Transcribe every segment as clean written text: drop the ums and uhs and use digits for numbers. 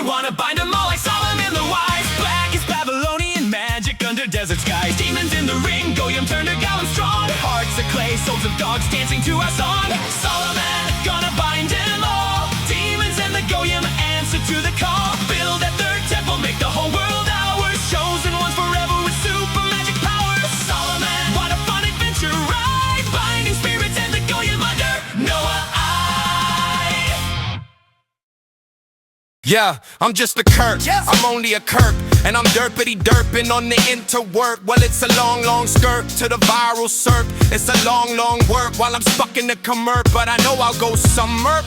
I wanna bind them all like Solomon the wise. Black is Babylonian magic under desert skies. Demons in the ring, Goyim turned to Gollum strong. Hearts of clay, souls of dogs dancing to our song. Solomon, gonna bind them all. Demons and the Goyim answer to the call. Build that third temple, make the whole world ours. Chosen ones forever with super magic powers. Solomon, what a fun adventure ride. Binding spirits and the Goyim under Noah eye. Yeah, I'm just a Kurt, I'm only a Kurp. And I'm derpity derping on the interwork. Well, it's a long, long skirt to the viral surf. It's a long, long work while I'm stuck in the commerp. But I know I'll go summer.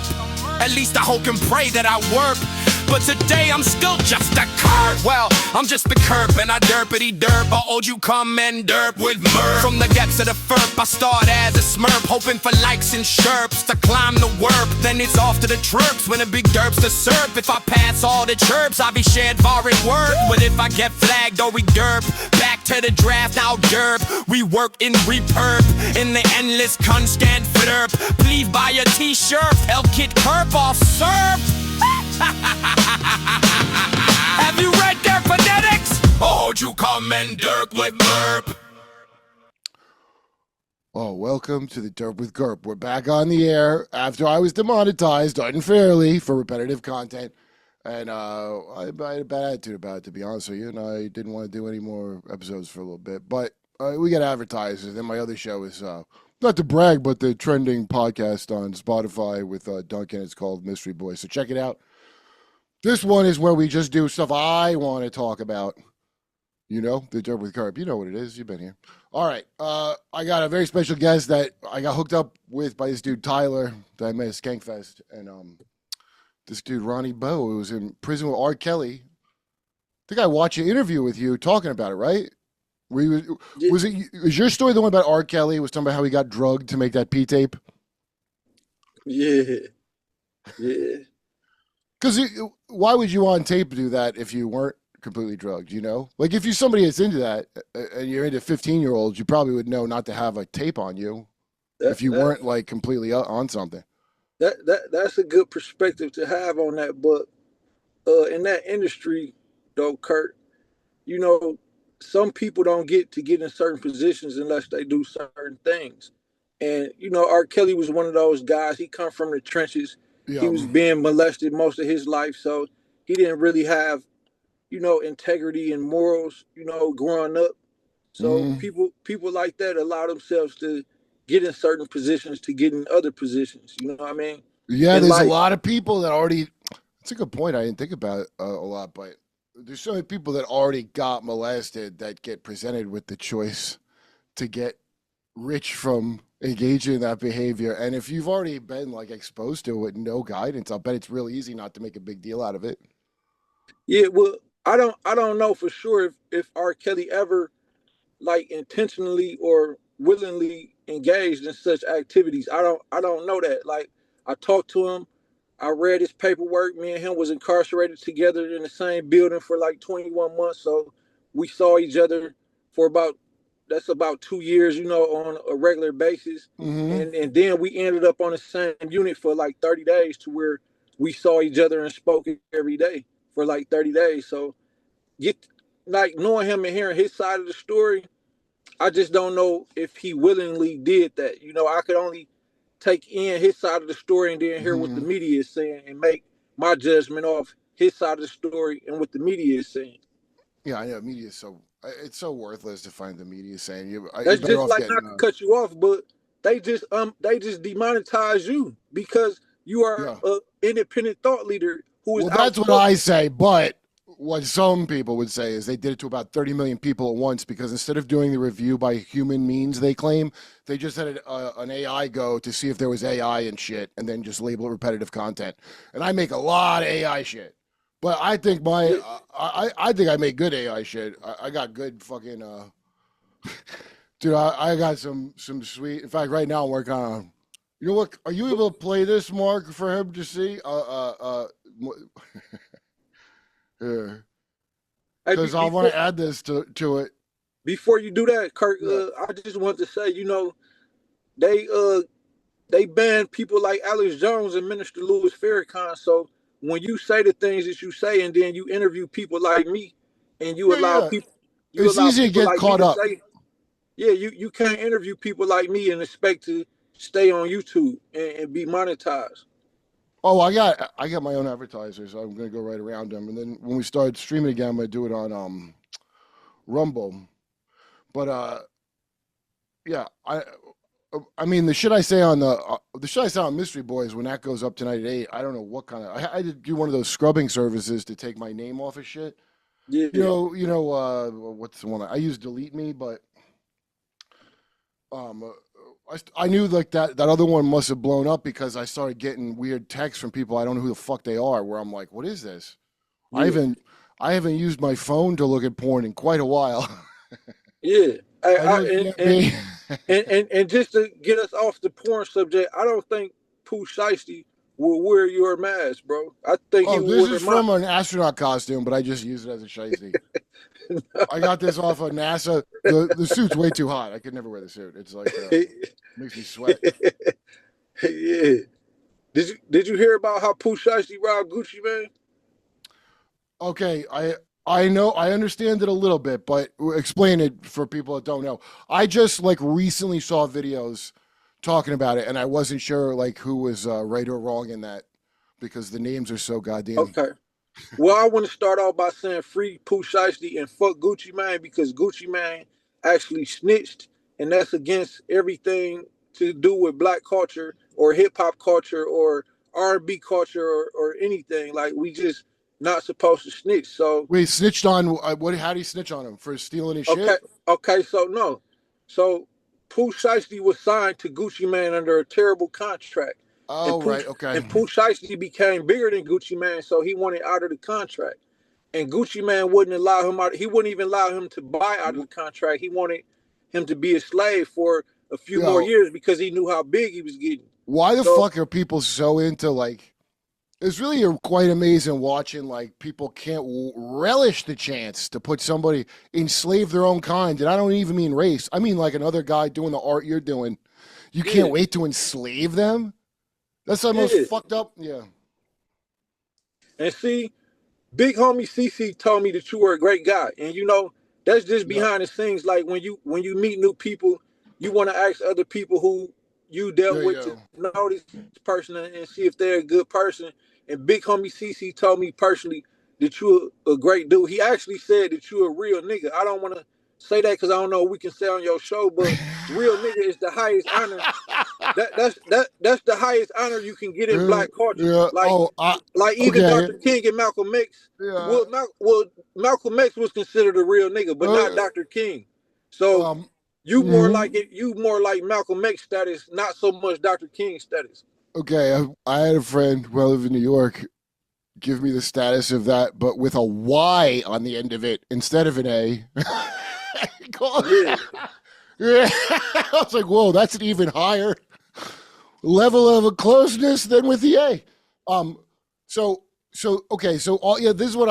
At least I hope and pray that I work. But today I'm still just a Kurt. Well, I'm just a Kurp and I derpity derp. I owed you come and derp with mirth. From the depths of the furp, I start as a smurp, hoping for likes and chirps to climb the warp. Then it's off to the chirps when the big derps to surf. If I pass all the chirps, I'll be shared foreign word. But if I get flagged or we derp, back to the draft, now derp. We work in repurp, in the endless constant derp. Please buy a t-shirt, help Kid Kurp off surf. Have you read their phonetics? Oh, you come and derp with Derp. Oh, welcome to the Derp with Kurp. We're back on the air after I was demonetized unfairly for repetitive content. And I had a bad attitude about it, to be honest with you, and I didn't want to do any more episodes for a little bit. But we got advertisers. Then my other show is, not to brag, but the trending podcast on Spotify with Duncan. It's called Mystery Boy. So check it out. This one is where we just do stuff I want to talk about. You know, the Derp with Kurp. You know what it is. You've been here. All right. I got a very special guest that I got hooked up with by this dude, Tyler, that I met at Skankfest. And this dude, Ronnie Bo, who was in prison with R. Kelly. I think I watched an interview with you talking about it, right? Was your story the one about R. Kelly? Was talking about how he got drugged to make that P tape? Yeah. Because why would you on tape do that if you weren't completely drugged, you know? Like, if you're somebody that's into that and you're into 15-year-olds, you probably would know not to have a tape on you if you weren't, like, completely on something. That's a good perspective to have on that. But in that industry, though, Kurt, you know, some people don't get in certain positions unless they do certain things. And, you know, R. Kelly was one of those guys. He come from the trenches. Yeah. He was being molested most of his life, so he didn't really have, you know, integrity and morals, you know, growing up. So people like that allow themselves to get in certain positions to get in other positions. You know what I mean? Yeah, there's a lot of people that already. That's a good point. I didn't think about it a lot, but there's so many people that already got molested that get presented with the choice to get rich from engaging in that behavior. And if you've already been like exposed to it with no guidance, I'll bet it's real easy not to make a big deal out of it. Yeah, well, I don't know for sure if R. Kelly ever like intentionally or willingly engaged in such activities. I don't know that. Like, I talked to him, I read his paperwork. Me and him was incarcerated together in the same building for like 21 months. So we saw each other for about 2 years, you know, on a regular basis. And then we ended up on the same unit for like 30 days to where we saw each other and spoke every day for like 30 days. So knowing him and hearing his side of the story, I just don't know if he willingly did that. You know, I could only take in his side of the story and then hear what the media is saying and make my judgment off his side of the story and what the media is saying. Yeah, I know. Media is it's so worthless to find the media saying. That's just like, not to cut you off, but they just demonetize you because you are an independent thought leader who is. Well, that's what I say, but what some people would say is they did it to about 30 million people at once because instead of doing the review by human means, they claim, they just had an AI go to see if there was AI and shit and then just label it repetitive content. And I make a lot of AI shit. But I think I think I make good AI shit. I got good fucking dude. I got some sweet. In fact, right now I'm working on. You know what? Are you able to play this, Mark, for him to see? Because I want to add this to it. Before you do that, Kurt, I just want to say, you know, they banned people like Alex Jones and Minister Louis Farrakhan. So when you say the things that you say, and then you interview people like me, and you Yeah, allow yeah. people, It's easy to get like me caught to up. say, yeah, you can't interview people like me and expect to stay on YouTube and be monetized. Oh, I got my own advertisers. So I'm gonna go right around them, and then when we start streaming again, I'm gonna do it on Rumble. But yeah, I mean the shit I say on the shit I say on Mystery Boys when that goes up tonight at 8. I don't know what kind of I did do one of those scrubbing services to take my name off of shit. Yeah, What's the one I use? Delete Me, but um. I knew like that other one must have blown up because I started getting weird texts from people I don't know who the fuck they are. Where I'm like, what is this? yeah, I haven't used my phone to look at porn in quite a while. yeah. I know it can't be. And just to get us off the porn subject, I don't think Pooh Shiesty will wear your mask, bro. I think he Oh, will this wear is from an astronaut costume, but I just use it as a shiesty. I got this off of NASA. The suit's way too hot. I could never wear the suit. It's like makes me sweat. Yeah. Did you hear about how Pooh Shiesty robbed Gucci Mane? Okay, I know I understand it a little bit, but explain it for people that don't know. I just like recently saw videos talking about it, and I wasn't sure like who was right or wrong in that because the names are so goddamn. Okay. Well, I want to start off by saying free Pooh Shiesty and fuck Gucci Mane because Gucci Mane actually snitched, and that's against everything to do with black culture or hip hop culture or R&B culture or anything. Like we just not supposed to snitch. So Wait, snitched on what? How do you snitch on him for stealing his okay, shit? okay, so no, so Pooh Shiesty was signed to Gucci Mane under a terrible contract. And Oh, Pooh right, okay. and Pooh Shiesty became bigger than Gucci Mane, so he wanted out of the contract. And Gucci Mane wouldn't allow him out. He wouldn't even allow him to buy out of the contract. He wanted him to be a slave for a few more Yo, years because he knew how big he was getting. why the So fuck are people so into like? It's really quite amazing watching like people can't relish the chance to put somebody enslave their own kind, and I don't even mean race. I mean like another guy doing the art you're doing. You can't yeah, wait to enslave them. That's the most yeah. fucked up. Yeah. And see, big homie CC told me that you were a great guy, and that's just Yeah. behind the scenes. Like when you meet new people, you want to ask other people who you dealt There you with to go. know this person and see if they're a good person. And big homie CC told me personally that you're a great dude. He actually said that you're a real nigga. I don't want to say that because I don't know what we can say on your show, but real nigga is the highest honor. That's the highest honor you can get in black culture. Yeah. Like Oh, even okay. Dr. King and Malcolm X. Yeah. Well, Malcolm X was considered a real nigga, but not Uh, Dr. King. So um. you more Mhm. like it. You more like Malcolm X status, not so much Dr. King status. Okay. I had a friend who I live in New York give me the status of that, but with a Y on the end of it instead of an A. Yeah, Yeah. I was like, whoa, that's an even higher level of a closeness than with the A. Um, okay, so all yeah, this is what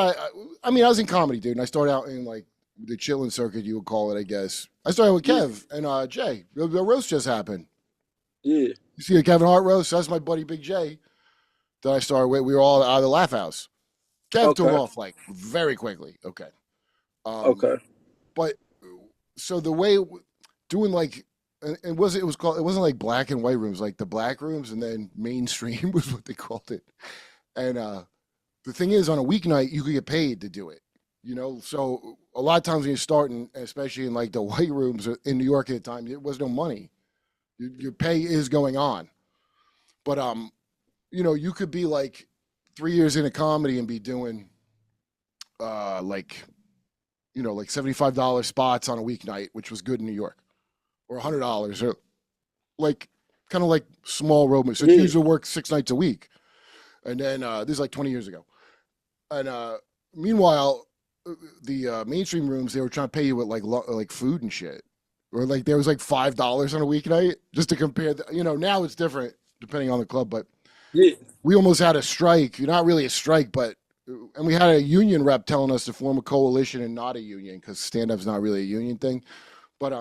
I mean, I was in comedy, dude, and I started out in like the chilling circuit, you would call it, I guess. I started with yeah, Kev and Jay. The roast just happened. yeah. You see the Kevin Hart roast? That's my buddy Big J that I started with. We were all out of the laugh house. Kev took Okay, off like very quickly. Okay. Um, okay. but so the way doing like it wasn't like black and white rooms, like the black rooms, and then mainstream was what they called it. And the thing is, on a weeknight, you could get paid to do it. So a lot of times when you're starting, especially in like the white rooms in New York at the time, there was no money. Your pay is going on, but you could be like 3 years into comedy and be doing like like $75 spots on a weeknight, which was good in New York, or $100, or like kind of like small road movies. So Yeah, usually work 6 nights a week, and then this is like 20 years ago. And meanwhile, the mainstream rooms, they were trying to pay you with like food and shit, or like there was like $5 on a weeknight just to compare. Now it's different depending on the club, but yeah, we almost had a strike. Not really a strike, but and we had a union rep telling us to form a coalition and not a union because stand-up's not really a union thing. But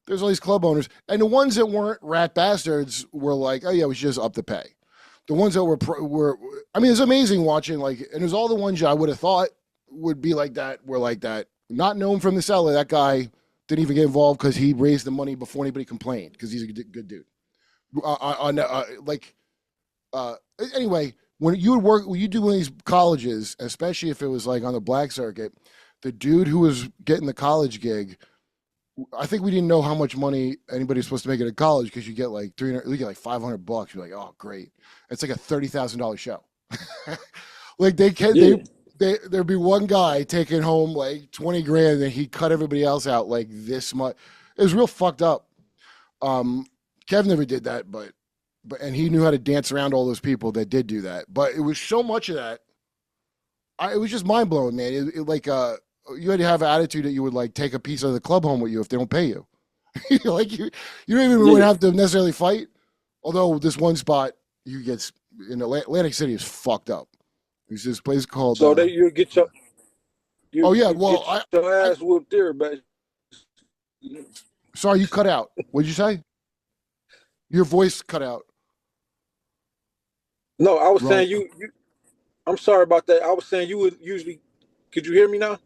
there's all these club owners, and the ones that weren't rat bastards were like, oh yeah, we should just up the pay. the ones that were, I mean, it's amazing watching, like, and it was all the ones I would have thought would be like that were like that. Not known from the cellar. That guy didn't even get involved because he raised the money before anybody complained because he's a good dude. Anyway, when you would work, when you do one of these colleges, especially if it was like on the black circuit, the dude who was getting the college gig, I think we didn't know how much money anybody was supposed to make at a college because you get like 300, you get like $500. You're like, oh, great. It's like a $30,000 show. Like there'd be one guy taking home like 20 grand and he cut everybody else out like this much. It was real fucked up. Kev never did that, but and he knew how to dance around all those people that did do that. But it was so much of that. It was just mind blowing, man. You had to have an attitude that you would like take a piece of the club home with you if they don't pay you. Like you don't even really have to necessarily fight. Although this one spot you get in Atlantic City is fucked up. There's this place called. So that you get your. Your ass whooped there, but. Sorry, you cut out. What'd you say? Your voice cut out. No, I was saying you. I'm sorry about that. I was saying you would usually. Could you hear me now?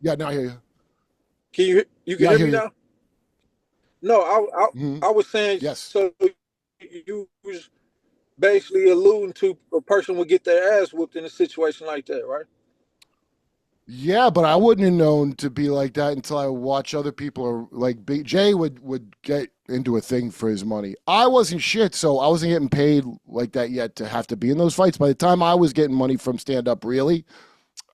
Yeah, now I hear you. Can you hear me now? No, I was saying yes. So you was basically alluding to a person would get their ass whooped in a situation like that, right? Yeah, but I wouldn't have known to be like that until I watch other people. Like Jay would get into a thing for his money. I wasn't shit, so I wasn't getting paid like that yet to have to be in those fights. By the time I was getting money from stand up, really,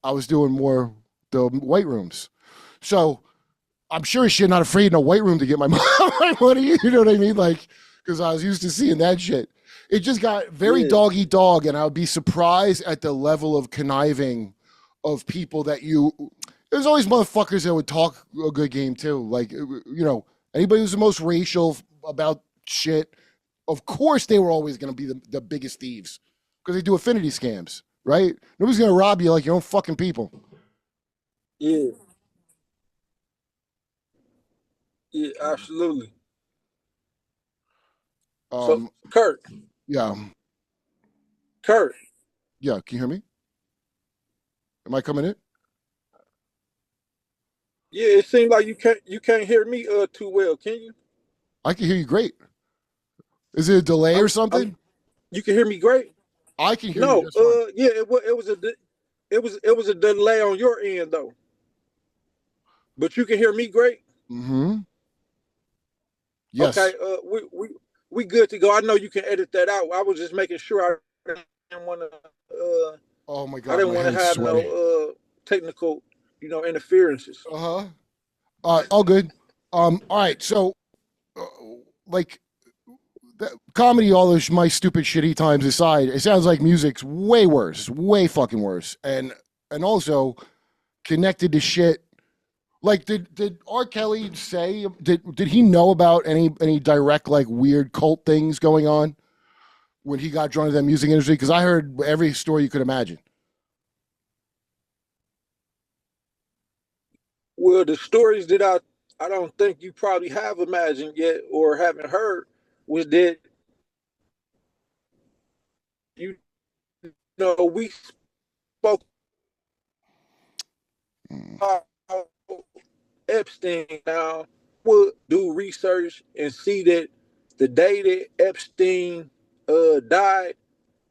I was doing more the weight rooms. So I'm sure as shit not afraid in a weight room to get my money. You know what I mean? Like, because I was used to seeing that shit. It just got very dog eat dog, and I would be surprised at the level of conniving of people that there's always motherfuckers that would talk a good game too. Like, anybody who's the most racial about shit, of course they were always going to be the biggest thieves because they do affinity scams, right? Nobody's going to rob you like your own fucking people. Yeah. Yeah, absolutely. So, Kurt. Yeah. Kurt. Yeah, can you hear me? Am I coming in? Yeah, it seems like you can't hear me too well, can you? I can hear you great. Is it a delay or something? You can hear me great? I can hear you. No, yeah, it was a delay on your end though. But you can hear me great? Mm-hmm. Yes. Okay, we good to go. I know you can edit that out. I was just making sure I didn't want to oh my God, I didn't want to have no technical, interferences. All good. All right. So, comedy, all those my stupid shitty times aside, it sounds like music's way worse, way fucking worse, and also connected to shit. Like, did R. Kelly say did he know about any direct like weird cult things going on when he got drawn to that music industry? Because I heard every story you could imagine. Well, the stories that I don't think you probably have imagined yet or haven't heard was that we spoke about Epstein. Now would do research and see that the day that Epstein died,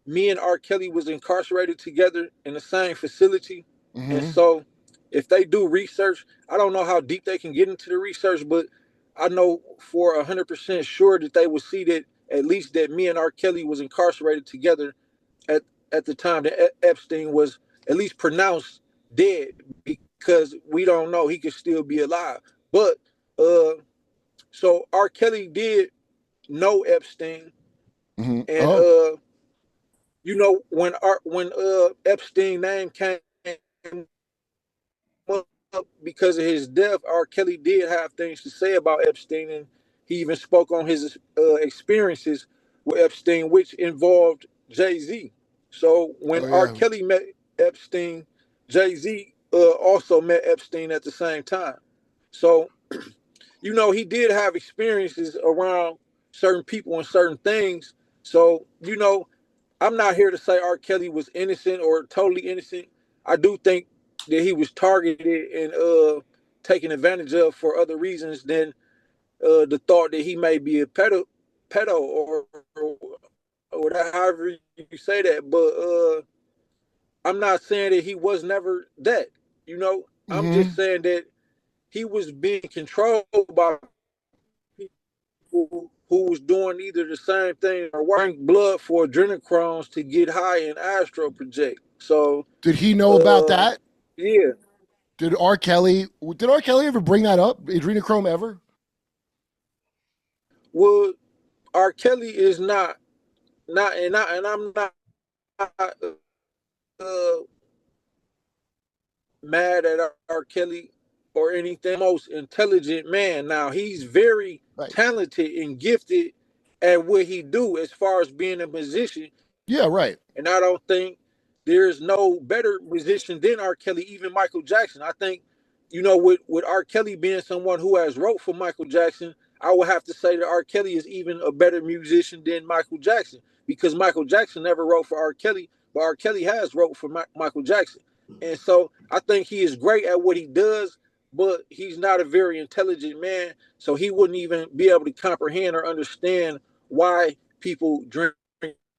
me and R. Kelly was incarcerated together in the same facility. Mm-hmm. And so if they do research, I don't know how deep they can get into the research, but I know for 100% sure that they will see that at least that me and R. Kelly was incarcerated together at the time that Epstein was at least pronounced dead, because we don't know, he could still be alive. But so R. Kelly did know Epstein, mm-hmm. And when Epstein name came up because of his death, R. Kelly did have things to say about Epstein, and he even spoke on his experiences with Epstein, which involved Jay-Z. So when R. Kelly met Epstein, Jay-Z also met Epstein at the same time. So, he did have experiences around certain people and certain things. So, I'm not here to say R. Kelly was innocent or totally innocent. I do think that he was targeted and taken advantage of for other reasons than the thought that he may be a pedo or however you say that. But I'm not saying that he was never that. You know, I'm Mm-hmm. just saying that he was being controlled by who was doing either the same thing or wearing blood for adrenochrome to get high and astral project. So, Did he know about uh, that? yeah. Did R. Kelly ever bring that up? Adrenochrome ever? Well, R. Kelly is not, and I'm not uh, mad at R. Kelly or anything. Most intelligent man. Now he's very Right. talented and gifted at what he do as far as being a musician. Yeah, right. And I don't think there's no better musician than R. Kelly, even Michael Jackson. I think, with R. Kelly being someone who has wrote for Michael Jackson, I would have to say that R. Kelly is even a better musician than Michael Jackson because Michael Jackson never wrote for R. Kelly, but R. Kelly has wrote for Michael Jackson. And so I think he is great at what he does, but he's not a very intelligent man. So he wouldn't even be able to comprehend or understand why people drink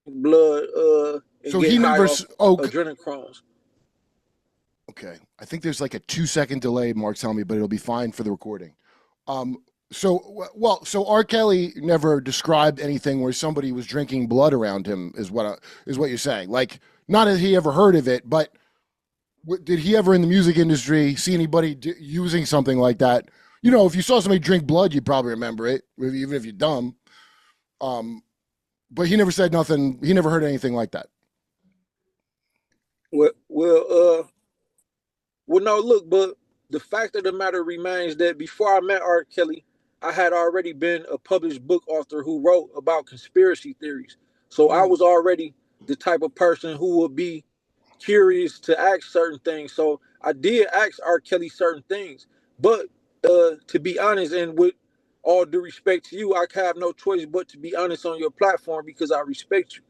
blood and So he get high never. off Oh, adrenochrome. okay. I think there's like a 2-second delay. Mark's telling me, but it'll be fine for the recording. Um. So R. Kelly never described anything where somebody was drinking blood around him. Is what you're saying? Like, not that he ever heard of it, but did he ever in the music industry see anybody using something like that? If you saw somebody drink blood, you'd probably remember it, even if you're dumb. Um. But he never said nothing. He never heard anything like that. Well, well, no, look, but the fact of the matter remains that before I met R. Kelly, I had already been a published book author who wrote about conspiracy theories. So I was already the type of person who would be curious to ask certain things. So I did ask R. Kelly certain things. But to be honest, and with all due respect to you, I have no choice but to be honest on your platform because I respect you.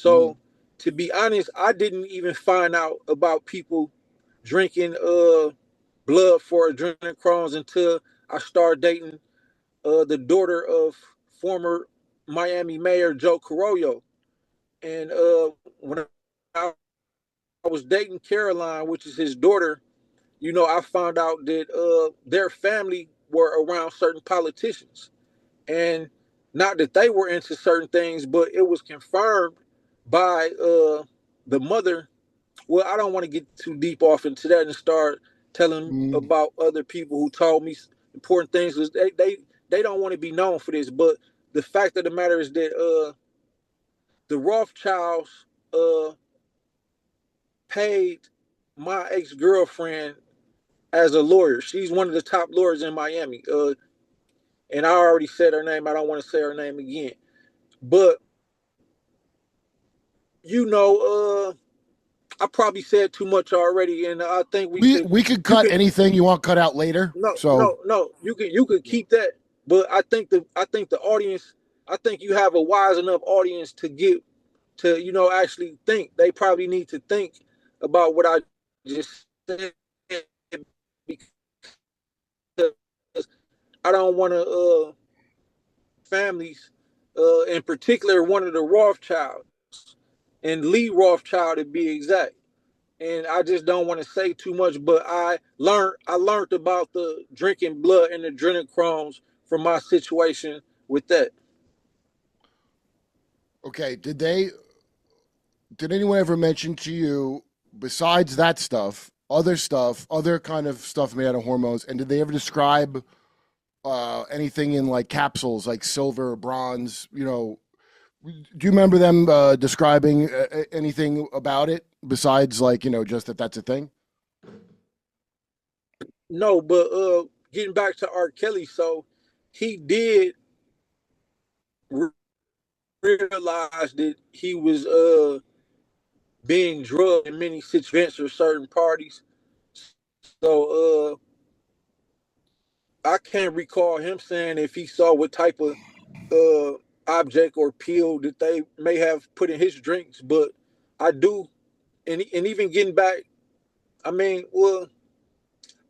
Mm. So to be honest, I didn't even find out about people drinking blood for adrenochrome until I started dating the daughter of former Miami Mayor Joe Carollo. And when I was dating Caroline, which is his daughter, I found out that their family were around certain politicians. And not that they were into certain things, but it was confirmed by the mother. Well, I don't want to get too deep off into that and start telling Mm. about other people who told me important things because they don't want to be known for this. But the fact of the matter is that the Rothschilds paid my ex-girlfriend as a lawyer. She's one of the top lawyers in Miami. And I already said her name. I don't want to say her name again. But I probably said too much already, and I think we We could. we could You cut could anything you want cut out later. no, So no, no. You could keep that. But I think the audience. I think you have a wise enough audience to get to actually think. They probably need to think about what I just said because I don't want to families, in particular one of the Rothschilds and Lee Rothschild to be exact. And I just don't want to say too much, but I learned about the drinking blood and adrenochrome from my situation with that. okay, did anyone ever mention to you besides that stuff, other kind of stuff made out of hormones, and did they ever describe anything in like capsules, like silver, bronze? Do you remember them describing anything about it besides like just that's a thing? No, but getting back to R. Kelly, so he did re- realize that he was being drugged in many situations or certain parties. So I can't recall him saying if he saw what type of object or pill that they may have put in his drinks, but I do, and even getting back, I mean, well,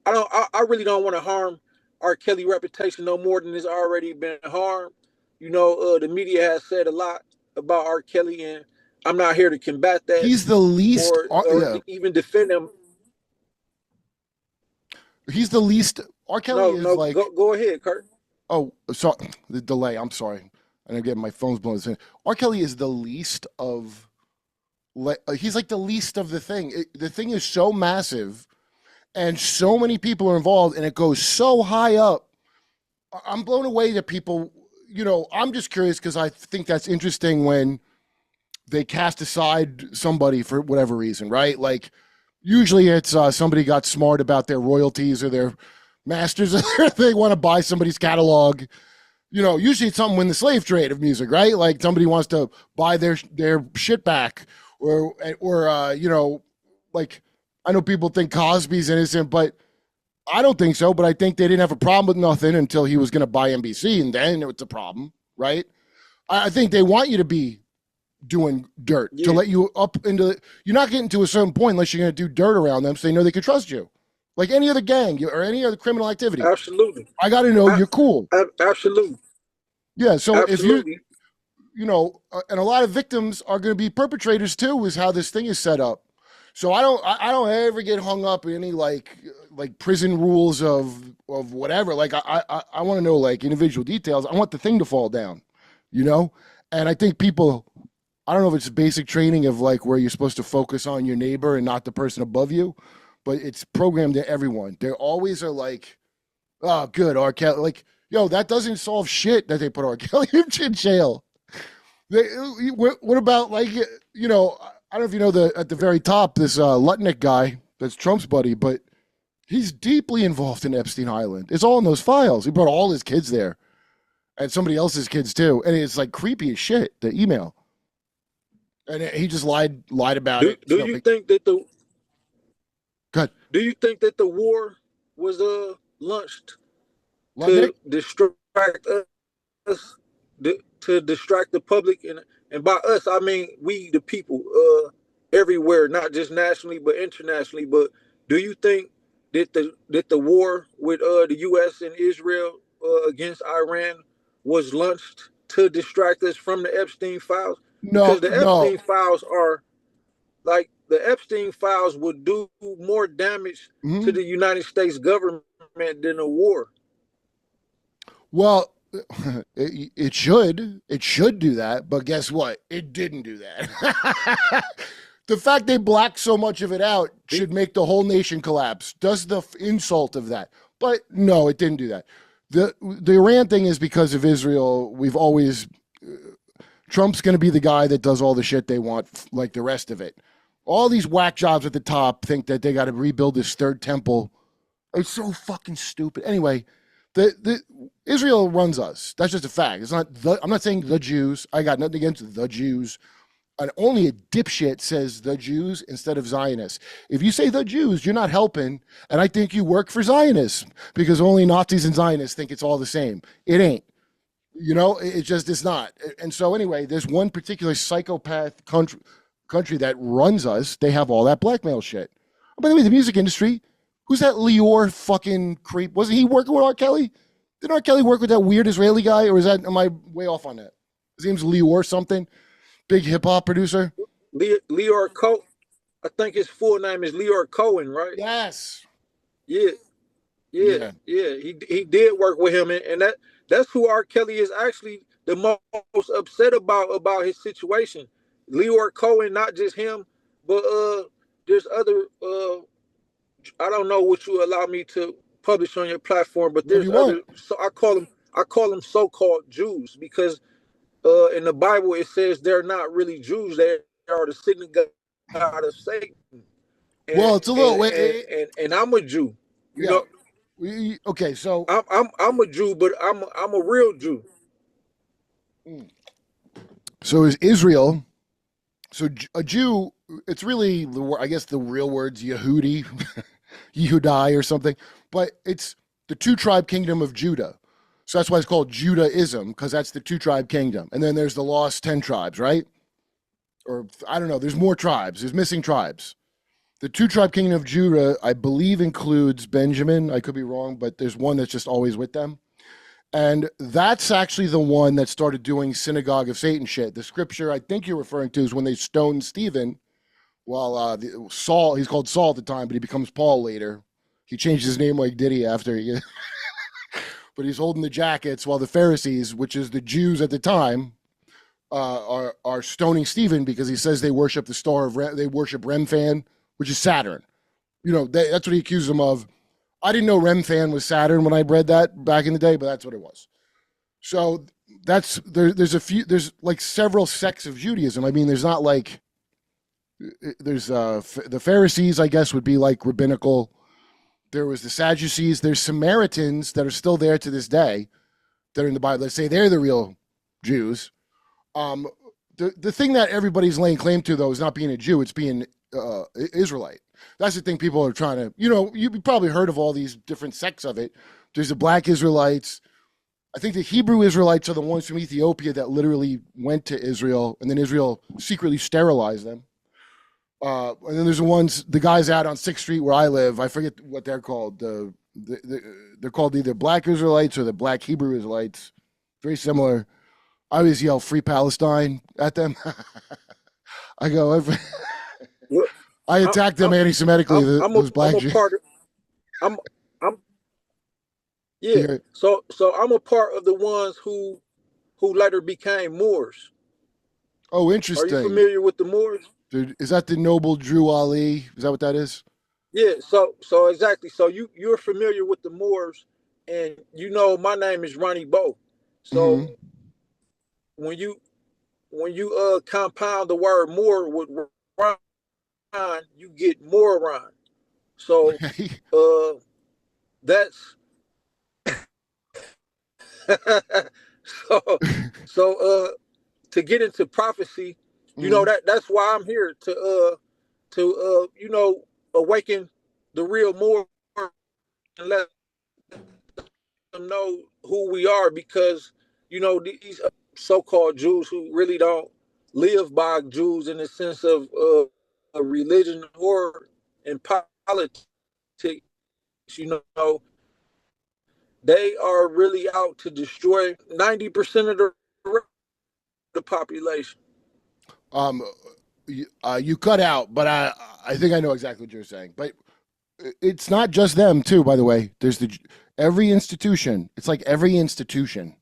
I really don't want to harm R. Kelly reputation no more than it's already been harmed. The media has said a lot about R. Kelly, and I'm not here to combat that He's the least. or even defend him. He's the least. R. Kelly is like. Go ahead, Kurt. Oh, sorry. The delay. I'm sorry. And again, my phone's blowing. R. Kelly is the least of. He's like the least of the thing. The thing is so massive, and so many people are involved, and it goes so high up. I'm blown away that people. I'm just curious because I think that's interesting when they cast aside somebody for whatever reason, right? Like, usually it's somebody got smart about their royalties or their masters. They want to buy somebody's catalog. Usually it's something in the slave trade of music, right? Like somebody wants to buy their shit back, or like I know people think Cosby's innocent, but I don't think so. But I think they didn't have a problem with nothing until he was going to buy NBC, and then it was a problem, right? I think they want you to be doing dirt to let you up into. You're not getting to a certain point unless you're going to do dirt around them, so they know they can trust you. Like any other gang or any other criminal activity. Absolutely. I got to know you're cool. Absolutely. Yeah. So absolutely. If and a lot of victims are going to be perpetrators too, is how this thing is set up. So I don't ever get hung up in any like prison rules of whatever. Like I want to know like individual details. I want the thing to fall down, And I think people, I don't know if it's basic training of like where you're supposed to focus on your neighbor and not the person above you, but it's programmed to everyone. They always are like, oh, good, R. Kelly. Like, that doesn't solve shit that they put R. Kelly in jail. What about like, I don't know if you know at the very top, this Lutnick guy that's Trump's buddy, but he's deeply involved in Epstein Island. It's all in those files. He brought all his kids there and somebody else's kids too. And it's like creepy as shit, the email. And he just lied about it. Do you think that the Good. Do you think that the war was launched Lutnick? to distract us, to distract the public, and by us I mean we the people everywhere, not just nationally but internationally? But do you think that the war with the U.S. and Israel against Iran was launched to distract us from the Epstein files? No, because the Epstein files are like the Epstein files would do more damage to the United States government than a war. Well, it should do that, but guess what? It didn't do that. The fact they blacked so much of it out should make the whole nation collapse. Does the insult of that? But no, it didn't do that. The Iran thing is because of Israel. We've always Trump's going to be the guy that does all the shit they want, like the rest of it. All these whack jobs at the top think that they got to rebuild this third temple. It's so fucking stupid. Anyway, the Israel runs us. That's just a fact. It's not. I'm not saying the Jews. I got nothing against the Jews. And only a dipshit says the Jews instead of Zionists. If you say the Jews, you're not helping. And I think you work for Zionists because only Nazis and Zionists think it's all the same. It ain't. It's not. And so anyway, there's one particular psychopath country that runs us. They have all that blackmail shit. By the way, the music industry, who's that Lior fucking creep? Wasn't he working with R. Kelly? Did R. Kelly work with that weird Israeli guy? Or am I way off on that? His name's Lior something. Big hip hop producer. Lior Cohen. I think his full name is Lior Cohen, right? Yes. Yeah. He did work with him, and that's who R. Kelly is actually the most upset about his situation. Lior Cohen, not just him, but there's other. I don't know what you allow me to publish on your platform, but there's other. So I call them so-called Jews because in the Bible it says they're not really Jews; they are the synagogue of Satan. And, it's a little. And I'm a Jew. You know. Okay, so I'm a Jew, but I'm a real Jew. So is Israel? So a Jew, it's really I guess the real word's Yehudi, Yehudai or something, but it's the two-tribe kingdom of Judah. So that's why it's called Judaism, because that's the 2-tribe kingdom. And then there's the lost 10 tribes, right? Or I don't know. There's more tribes. There's missing tribes. The 2-tribe kingdom of Judah, I believe, includes Benjamin. I could be wrong, but there's one that's just always with them. And that's actually the one that started doing synagogue of Satan shit. The scripture I think you're referring to is when they stoned Stephen. Well, Saul, he's called Saul at the time, but he becomes Paul later. He changed his name like Diddy after he... But he's holding the jackets while the Pharisees, which is the Jews at the time, are stoning Stephen because he says they worship the star of they worship Remphan, which is Saturn. You know, that's what he accused them of. I didn't know Remphan was Saturn when I read that back in the day, but that's what it was. So there's like several sects of Judaism. I mean, there's not like there's the Pharisees, I guess, would be like rabbinical. There was the Sadducees. There's Samaritans that are still there to this day that are in the Bible. Let's say they're the real Jews. The thing that everybody's laying claim to, though, is not being a Jew. It's being Israelite. That's the thing people are trying to, you've probably heard of all these different sects of it. There's the black Israelites. I think the Hebrew Israelites are the ones from Ethiopia that literally went to Israel, and then Israel secretly sterilized them. And then there's the guys out on 6th Street where I live. I forget what they're called. They're called either black Israelites or the black Hebrew Israelites. Very similar. I always yell "Free Palestine" at them. I go, I attack them anti-Semitically. Those black Jews. Yeah. So I'm a part of the ones who later became Moors. Oh, interesting. Are you familiar with the Moors? Dude, is that the noble Drew Ali? Is that what that is? Yeah, so exactly. So you're familiar with the Moors, and my name is Ronnie Bo. So when you compound the word Moor with Ron, you get moron. So that's so to get into prophecy. That's why I'm here to awaken the real Moor and let them know who we are, because these so-called Jews who really don't live by Jews in the sense of a religion or in politics, they are really out to destroy 90% of the population. You cut out, but I think I know exactly what you're saying. But it's not just them, too. By the way, there's every institution. It's like every institution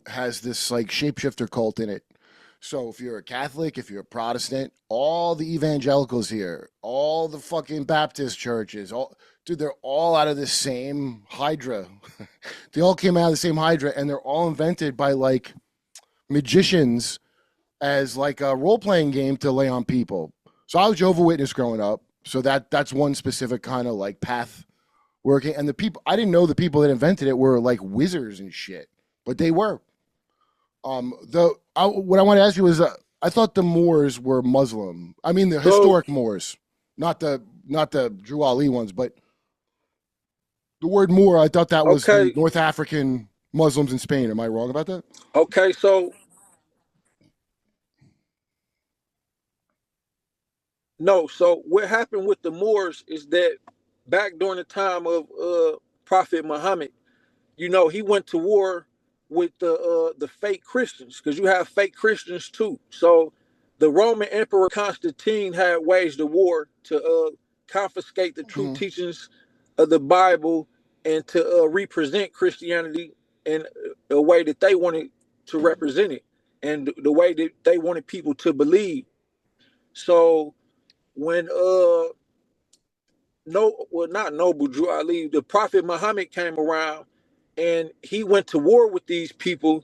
has this like shapeshifter cult in it. So if you're a Catholic, if you're a Protestant, all the evangelicals here, all the fucking Baptist churches, they're all out of the same hydra. They all came out of the same hydra, and they're all invented by like magicians as like a role-playing game to lay on people. So I was Jehovah's Witness growing up. So that's one specific kind of like path working. And the people, I didn't know the people that invented it were like wizards and shit, but they were. What I want to ask you is, I thought the Moors were Muslim. I mean, the historic Moors, not the Drew Ali ones, but the word Moor, I thought that was the North African Muslims in Spain. Am I wrong about that? Okay, so no. So what happened with the Moors is that back during the time of Prophet Muhammad, he went to war with the fake Christians, because you have fake Christians too. So the Roman Emperor Constantine had waged a war to confiscate the true teachings of the Bible and to represent Christianity in a way that they wanted to represent it and the way that they wanted people to believe. So when not Noble Drew Ali, the Prophet Muhammad came around and he went to war with these people,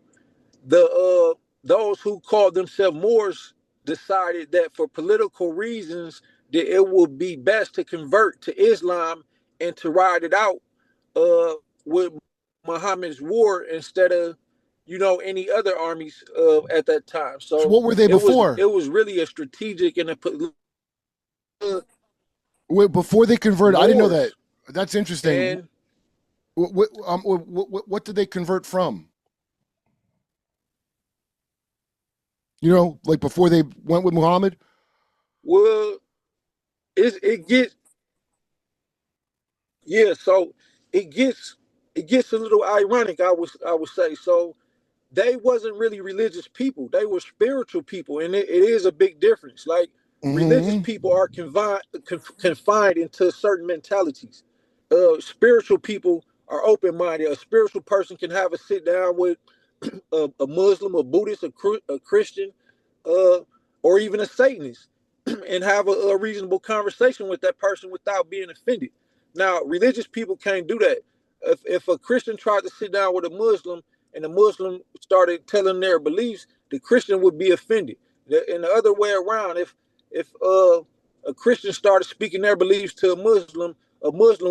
those who called themselves Moors decided that for political reasons that it would be best to convert to Islam and to ride it out with Muhammad's war instead of any other armies at that time. So what were they before? It was really a strategic and before they converted. Moors. I didn't know that. That's interesting. What did they convert from? You know, like before they went with Muhammad. Well, it gets yeah. So it gets a little ironic. I would say so. They wasn't really religious people. They were spiritual people, and it is a big difference. Like religious Mm-hmm. people are confined into certain mentalities. Spiritual people are open minded. A spiritual person can have a sit down with a Muslim, a Buddhist, a Christian, uh, or even a Satanist, and have a reasonable conversation with that person without being offended. Now, religious people can't do that. If a Christian tried to sit down with a Muslim and the Muslim started telling their beliefs, the Christian would be offended. And the other way around, if a Christian started speaking their beliefs to a Muslim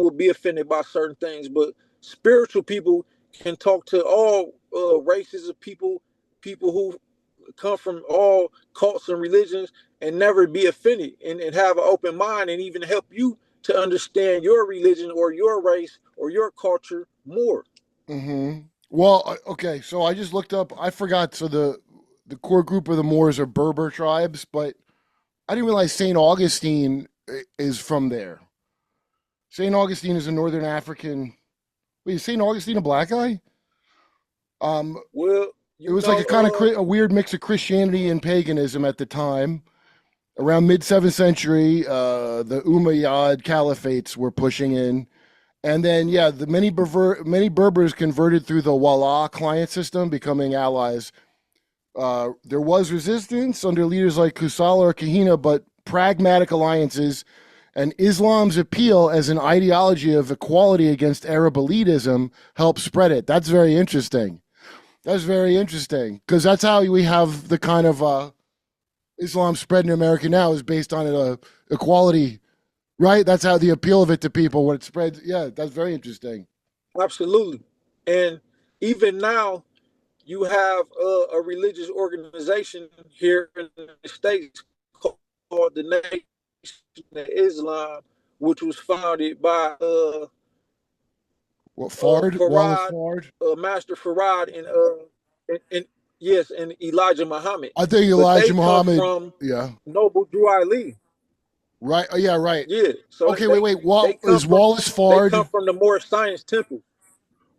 would be offended by certain things. But spiritual people can talk to all races of people, people who come from all cults and religions, and never be offended, and have an open mind, and even help you to understand your religion or your race or your culture more. Mm-hmm. Well, okay. So I just looked up. I forgot. So the core group of the Moors are Berber tribes, but I didn't realize Saint Augustine is from there. Saint Augustine is a Northern African. Wait, is Saint Augustine a black guy? Well, It you was like know, a kind of a weird mix of Christianity and paganism at the time. Around mid 7th century, the Umayyad caliphates were pushing in. And then, yeah, the many Berbers converted through the Wallah client system, becoming allies. There was resistance under leaders like Kusala or Kahina, but pragmatic alliances and Islam's appeal as an ideology of equality against Arab elitism helped spread it. That's very interesting. That's very interesting because that's how we have the kind of Islam spread in America now is based on equality, right? That's how the appeal of it to people when it spreads. Yeah, that's very interesting. absolutely. And even now, you have a religious organization here in the States called the Nation of Islam, which was founded by What Fard, Wallace Farad, Fard? Master Farad, and yes, and Elijah Muhammad. I think But Elijah they come Muhammad. from Yeah, Noble Drew Ali. right. Oh, yeah, right. Yeah, so Okay, wait. they come Is from Wallace they come Fard from the more science temple.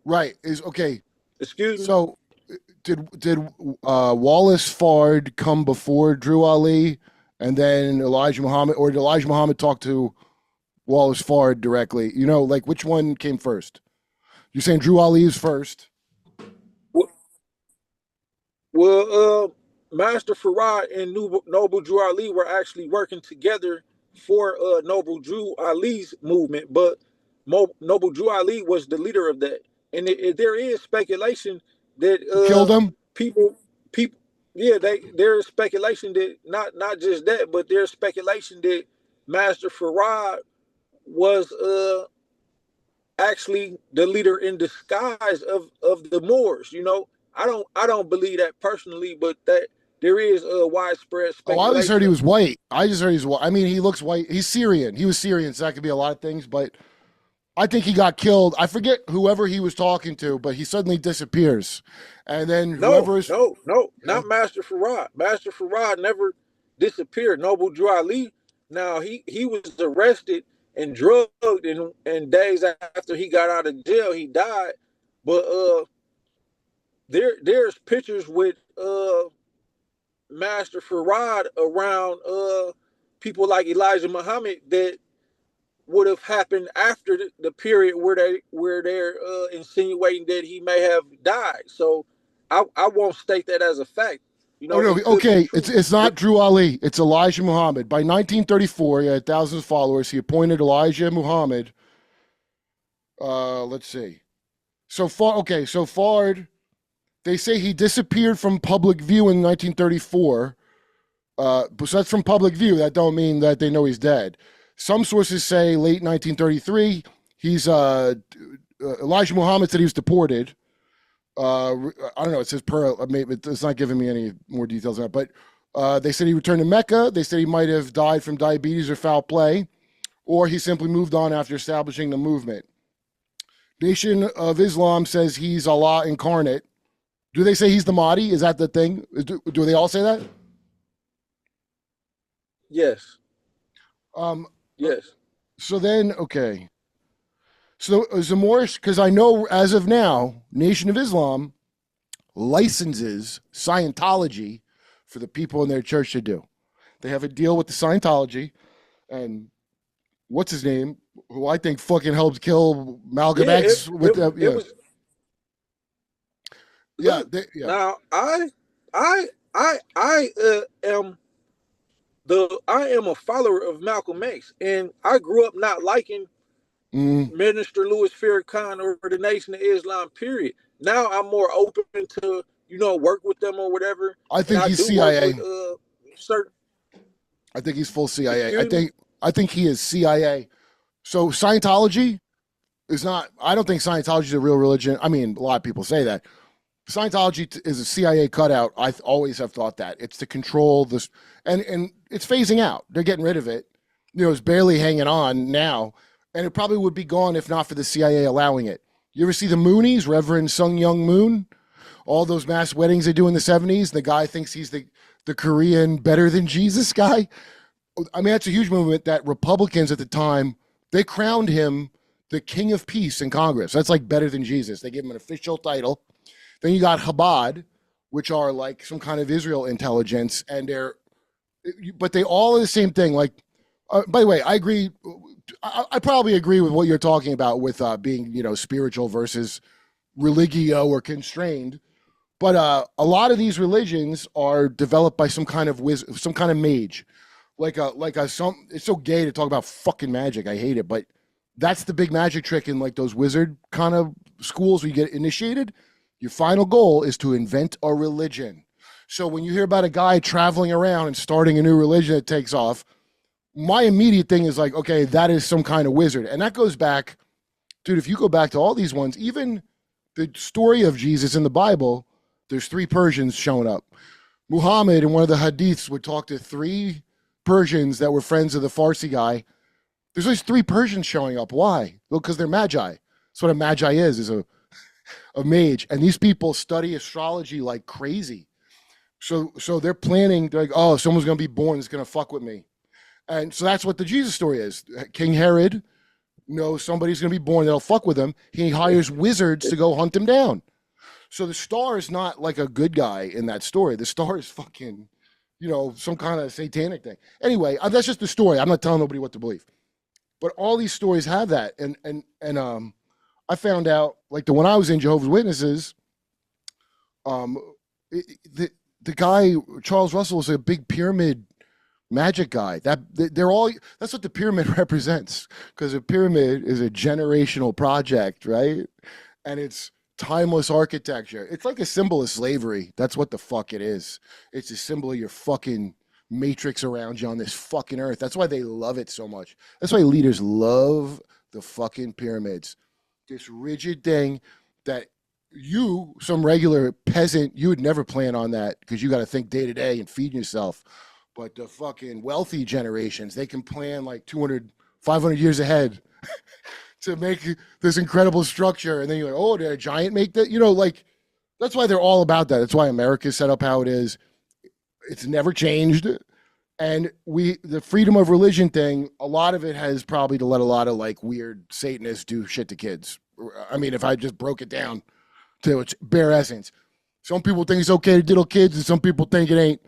right? Is okay. Excuse me. So did Wallace Fard come before Drew Ali, and then Elijah Muhammad, or did Elijah Muhammad talk to Wallace Fard directly? You know, like which one came first? You're saying Drew Ali is first. Well, Master Farad and Noble Drew Ali were actually working together for Noble Drew Ali's movement, but Noble Drew Ali was the leader of that. And there is speculation that He killed him. people, people, yeah, there is speculation that not just that, but there's speculation that Master Farad was actually the leader in disguise of the Moors. You know, I don't believe that personally, but that there is a widespread Oh, I always heard he speculation. was white. I just heard he's white. I mean, he looks white. He's Syrian. He was Syrian, so that could be a lot of things. But I think he got killed. I forget whoever he was talking to, but he suddenly disappears, and then No, whoever is no, no, yeah. not Master Farad. Master Farad never disappeared. Noble Drew Ali. Now he was arrested and drugged, and days after he got out of jail, he died. But there's pictures with Master Farad around people like Elijah Muhammad that would have happened after the period where they're insinuating that he may have died. So I won't state that as a fact. You Oh know, no, it could be okay. true. It's But not Drew Ali. It's Elijah Muhammad. By 1934, he had thousands of followers. He appointed Elijah Muhammad. Let's see. So far, okay. So Fard, they say he disappeared from public view in 1934. So that's from public view. That don't mean that they know he's dead. Some sources say late 1933. He's Elijah Muhammad said he was deported. I don't know. It says per. Maybe it's not giving me any more details on that. But they said he returned to Mecca. They said he might have died from diabetes or foul play, or he simply moved on after establishing the movement. Nation of Islam says he's Allah incarnate. Do they say he's the Mahdi? Is that the thing? Do they all say that? Yes. Um, Yes. so then, okay. So Zamorish, because I know as of now, Nation of Islam licenses Scientology for the people in their church to do. They have a deal with the Scientology, and what's his name, who I think fucking helped kill Malcolm Yeah. X with It, yeah. it was. Yeah, Look, yeah. now am I am a follower of Malcolm X, and I grew up not liking Minister Louis Farrakhan or the Nation of Islam. Period. Now I'm more open to work with them or whatever. I think and I he's do work CIA. with certain. I think he's full CIA. Excuse me? I think he is CIA. So Scientology is not. I don't think Scientology is a real religion. I mean, a lot of people say that. Scientology is a CIA cutout. I always have thought that it's to control this, and it's phasing out. They're getting rid of it. It's barely hanging on now, and it probably would be gone if not for the CIA allowing it. You ever see the Moonies, Reverend Sung Young Moon? All those mass weddings they do in the 70s. The guy thinks he's the Korean better than Jesus guy. I mean, that's a huge movement that Republicans at the time, they crowned him the King of Peace in Congress. That's like better than Jesus. They gave him an official title. Then you got Chabad, which are like some kind of Israel intelligence, and but they all are the same thing. Like, by the way, I agree. I probably agree with what you're talking about with being, spiritual versus religio or constrained. But a lot of these religions are developed by some kind of some kind of mage, some. It's so gay to talk about fucking magic. I hate it, but that's the big magic trick in like those wizard kind of schools where you get initiated. Your final goal is to invent a religion. So when you hear about a guy traveling around and starting a new religion that takes off, my immediate thing is like, okay, that is some kind of wizard. And that goes back, dude, if you go back to all these ones, even the story of Jesus in the Bible, there's 3 Persians showing up. Muhammad in one of the hadiths would talk to 3 Persians that were friends of the Farsi guy. There's always 3 Persians showing up. Why? Well, because they're magi. That's what a magi is a mage. And these people study astrology like crazy. So they're planning, they're like, oh, someone's going to be born that's going to fuck with me. And so that's what the Jesus story is. King Herod knows somebody's going to be born that'll fuck with him. He hires wizards to go hunt him down. So the star is not like a good guy in that story. The star is fucking, some kind of satanic thing. Anyway, that's just the story. I'm not telling nobody what to believe. But all these stories have that. And I found out, like when I was in Jehovah's Witnesses, the guy, Charles Russell, is a big pyramid magic guy. That's what the pyramid represents, because a pyramid is a generational project, right? And it's timeless architecture. It's like a symbol of slavery. That's what the fuck it is. It's a symbol of your fucking matrix around you on this fucking earth. That's why they love it so much. That's why leaders love the fucking pyramids. This rigid thing that you, some regular peasant, you would never plan on that, because you got to think day to day and feed yourself. But the fucking wealthy generations, they can plan like 200, 500 years ahead to make this incredible structure. And then you're like, oh, did a giant make that? That's why they're all about that. That's why America's set up how it is. It's never changed. And the freedom of religion thing, a lot of it has probably to let a lot of like weird Satanists do shit to kids. I mean, if I just broke it down to its bare essence, some people think it's okay to diddle kids, and some people think it ain't.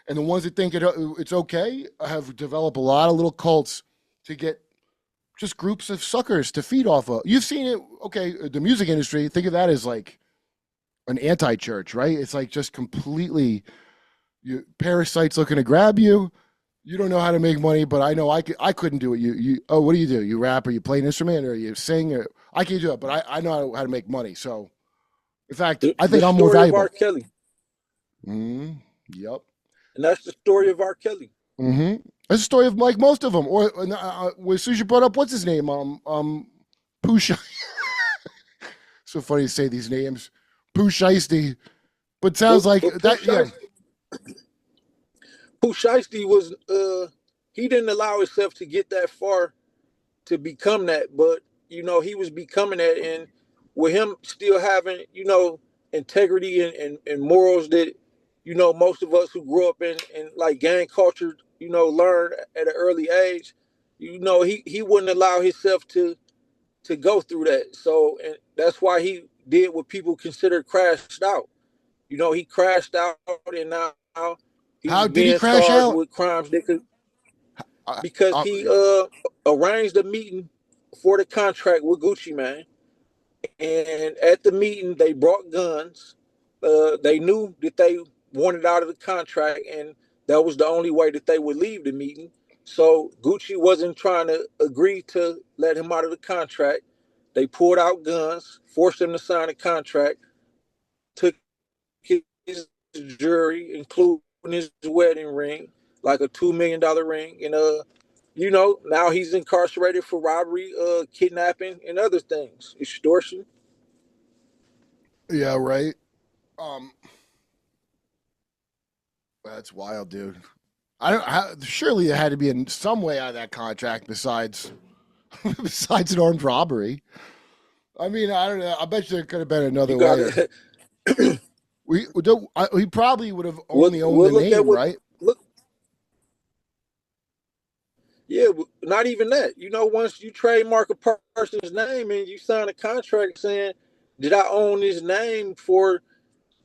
And the ones that think it's okay have developed a lot of little cults to get just groups of suckers to feed off of. You've seen it, okay, the music industry, think of that as like an anti-church, right? It's like just completely parasites looking to grab you. You don't know how to make money, but I know I couldn't do it. What do? You rap, or you play an instrument, or you sing? I can't do it, but I know how to make money. So, in fact, I think I'm more valuable. R. Kelly. Mm-hmm. Yep. And that's the story of R. Kelly. Mm-hmm. That's the story of like most of them. Or as soon as you brought up, what's his name? Pooh So funny to say these names. Pooh Shiesty. But sounds like that. Yeah. Pooh Shiesty was he didn't allow himself to get that far to become that, but he was becoming that, and with him still having, integrity and morals that, most of us who grew up in like gang culture, learn at an early age, he wouldn't allow himself to go through that. So, and that's why he did what people consider crashed out. He crashed out, and now How he's did he being crash charged out? with crimes that could, Uh, because uh, he arranged a meeting for the contract with Gucci Man. And at the meeting, they brought guns. They knew that they wanted out of the contract, and that was the only way that they would leave the meeting. So Gucci wasn't trying to agree to let him out of the contract. They pulled out guns, forced him to sign a contract, took his jewelry, including his wedding ring, like a $2 million ring, and now he's incarcerated for robbery, kidnapping, and other things, extortion. yeah, right. Um, that's wild, dude. I don't. Surely there had to be in some way out of that contract besides besides an armed robbery. I mean, I don't know. I bet you there could have been You another got way. to He probably would have we'll, only owned we'll the look at name, what right? look. Yeah, not even that. Once you trademark a person's name and you sign a contract saying, "Did I own this name for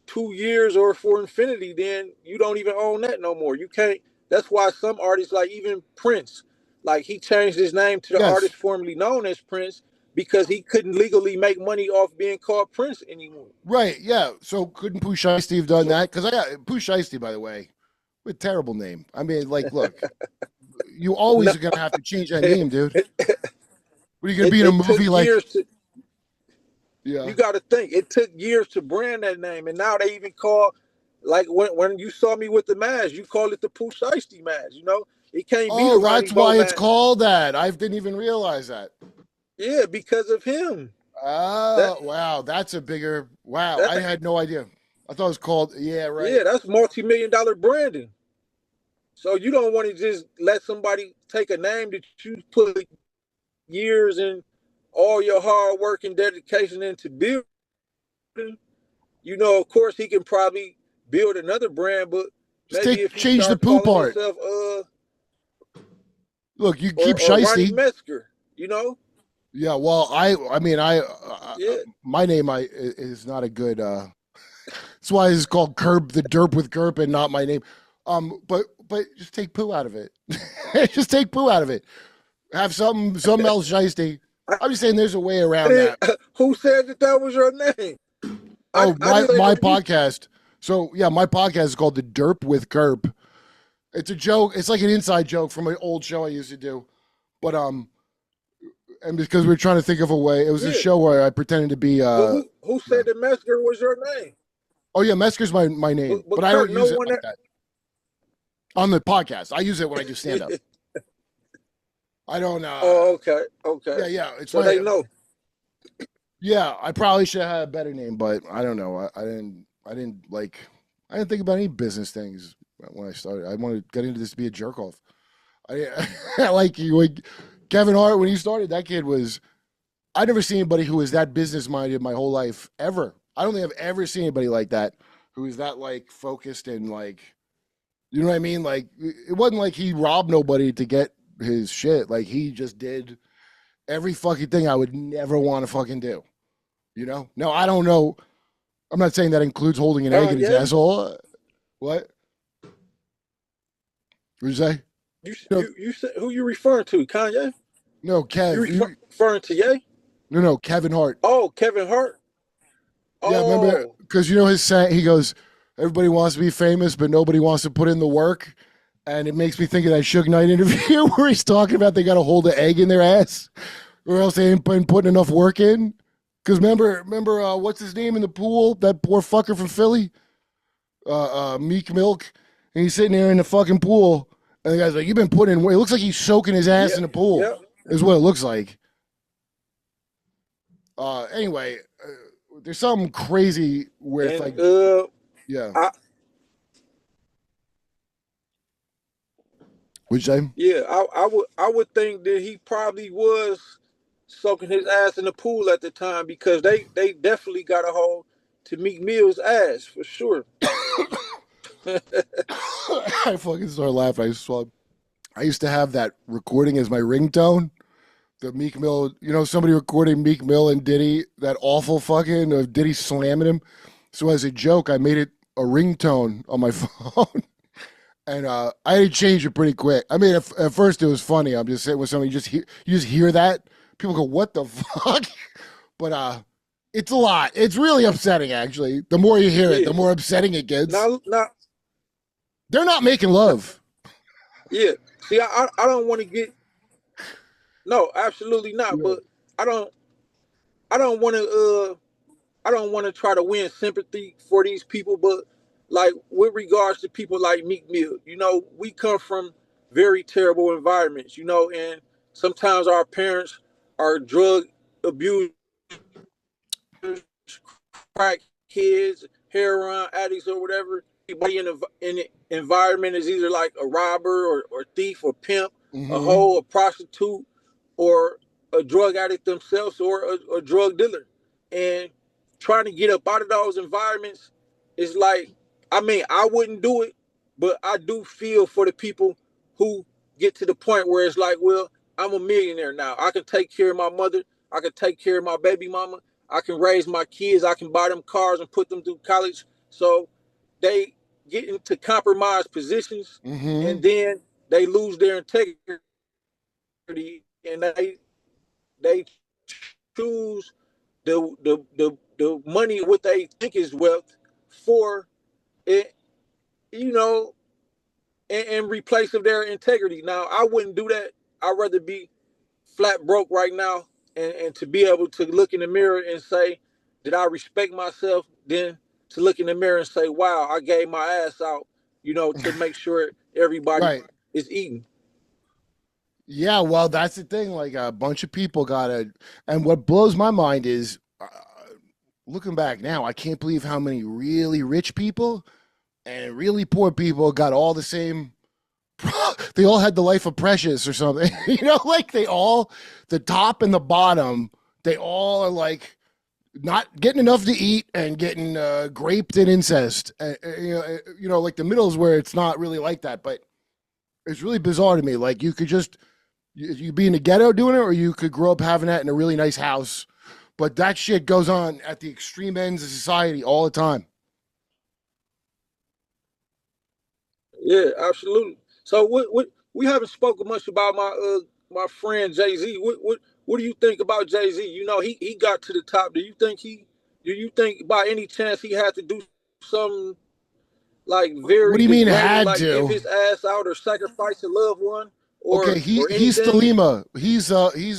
2 years or for infinity?" Then you don't even own that no more. You can't. That's why some artists, like even Prince, like he changed his name to the Yes. artist formerly known as Prince because he couldn't legally make money off being called Prince anymore. Right. Yeah. So couldn't Pooh Shiesty have done So that? Because I got Pooh Shiesty, by the way, a terrible name. I mean, like, look, you always no, are gonna have to change that name, dude. it, What are you gonna be in a it took movie like? years to. Yeah. You got to think it took years to brand that name, and now they even call, like when you saw me with the mask, you call it the Pooh Shiesty mask. It can't be the Oh, Ronnie that's Bo why it's mask. called that. I didn't even realize that. Yeah, because of him. That Oh, wow. That's a bigger. Wow. I that had no idea. I thought it was called. Yeah. Right. yeah, that's multi-million-dollar branding. So you don't want to just let somebody take a name that you put years and all your hard work and dedication into building. Of course he can probably build another brand, but Just maybe take if he change the start poo calling part. himself Look, you keep or Ronnie Shiesty. Metzger, you know? Yeah. Well, I mean, Yeah. my name is not a good. That's why it's called Kurp, the Derp with Kurp, and not my name. But just take poo out of it. Just take poo out of it. Have something else shiesty. I'm just saying there's a way around that. Who said that was your name? Oh, I my didn't say my no. podcast. So yeah, my podcast is called the Derp with Kurp. It's a joke. It's like an inside joke from an old show I used to do. But and because we were trying to think of a way, it was a Yeah, show where I pretended to be but who yeah. said that Metzger was your name? Oh yeah, Mesker's my name, But but I don't Kurt, no use it one. like that on the podcast. I use it when I do stand up. I don't. Oh, okay, okay. Yeah. It's So my. they know. Yeah, I probably should have had a better name, but I don't know. I didn't. I didn't think about any business things when I started. I wanted to get into this to be a jerk off. Like you, like Kevin Hart when he started. That kid was. I never seen anybody who was that business minded my whole life ever. I don't think I've ever seen anybody like that who is that like focused and like, you know what I mean? Like it wasn't like he robbed nobody to get his shit. Like he just did every fucking thing I would never want to fucking do. You know? No, I don't know. I'm not saying that includes holding an egg in his Kanye? asshole. What? What'd you say? No, You said who you referring to? Kanye? no, You Kev. referring to Ye? No, Kevin Hart. Oh, Kevin Hart. Yeah, remember? Oh, Because you know his saying. He goes, "Everybody wants to be famous, but nobody wants to put in the work." And it makes me think of that Suge Knight interview where he's talking about they got to hold an egg in their ass, or else they ain't been putting enough work in. Because remember, what's his name in the pool? That poor fucker from Philly, Meek Milk, and he's sitting there in the fucking pool, and the guy's like, "You've been putting in work." It looks like he's soaking his ass yeah, in the pool. yeah. Is what it looks like. Anyway, there's something crazy where it's like, And yeah. I What'd you say? yeah, I would think that he probably was soaking his ass in the pool at the time because they definitely got a hold to Meek Mill's ass for sure. I fucking started laughing. I used to have that recording as my ringtone. The Meek Mill, somebody recording Meek Mill and Diddy, that awful fucking of Diddy slamming him. So as a joke, I made it a ringtone on my phone. And I had to change it pretty quick. I mean, at first it was funny. I'm just sitting with somebody, you just hear that. People go, "What the fuck?" But it's a lot. It's really upsetting, actually. The more you hear it, the more upsetting it gets. They're not making love. Yeah. See, I don't want to get. No, absolutely not. Yeah. But I don't want to. I don't want to try to win sympathy for these people, but like with regards to people like Meek Mill, we come from very terrible environments, and sometimes our parents are drug abusers, crack kids, heroin addicts, or whatever. Everybody in the environment is either like a robber or thief or pimp, a hoe, a prostitute, or a drug addict themselves, or a drug dealer. And trying to get up out of those environments is like, I mean, I wouldn't do it, but I do feel for the people who get to the point where it's like, well, I'm a millionaire now. I can take care of my mother. I can take care of my baby mama. I can raise my kids. I can buy them cars and put them through college. So they get into compromised positions, and then they lose their integrity, and they choose the money, what they think is wealth, for it, in replace of their integrity. Now, I wouldn't do that. I'd rather be flat broke right now and to be able to look in the mirror and say, did I respect myself? Then to look in the mirror and say, wow, I gave my ass out, to make sure everybody is eating. Yeah, well, that's the thing. Like a bunch of people and what blows my mind is, looking back now, I can't believe how many really rich people and really poor people got all the same. They all had the life of Precious or something, like the top and the bottom, they all are like not getting enough to eat and getting graped in incest. Like the middle is where it's not really like that, but it's really bizarre to me. Like you could you be in the ghetto doing it, or you could grow up having that in a really nice house. But that shit goes on at the extreme ends of society all the time. Yeah, absolutely. So what we haven't spoken much about my friend Jay-Z. What do you think about Jay-Z? He got to the top. Do you think by any chance he had to do something like very, what do you mean had like to give his ass out or sacrifice a loved one? Okay, he's Thelema. He's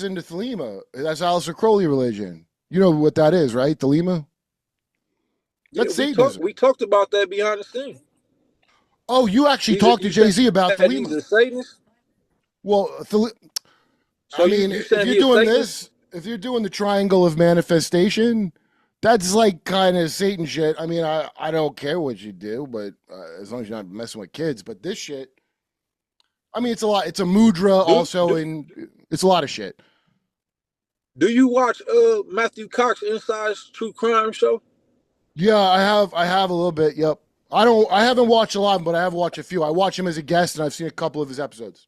into Thelema. That's Aleister Crowley religion. You know what that is, right? Thelema? That's Satanism. We talked about that behind the scenes. Oh, you actually talked to Jay-Z about Thelema. He's a Satanist? Well, I mean, if you're doing this, if you're doing the triangle of manifestation, that's like kind of Satan shit. I mean, I don't care what you do, but as long as you're not messing with kids. But this shit, I mean, it's a lot. It's a mudra also, and it's a lot of shit. Do you watch Matthew Cox Inside's True Crime show? Yeah, I have a little bit. Yep. I haven't watched a lot, but I have watched a few. I watch him as a guest, and I've seen a couple of his episodes.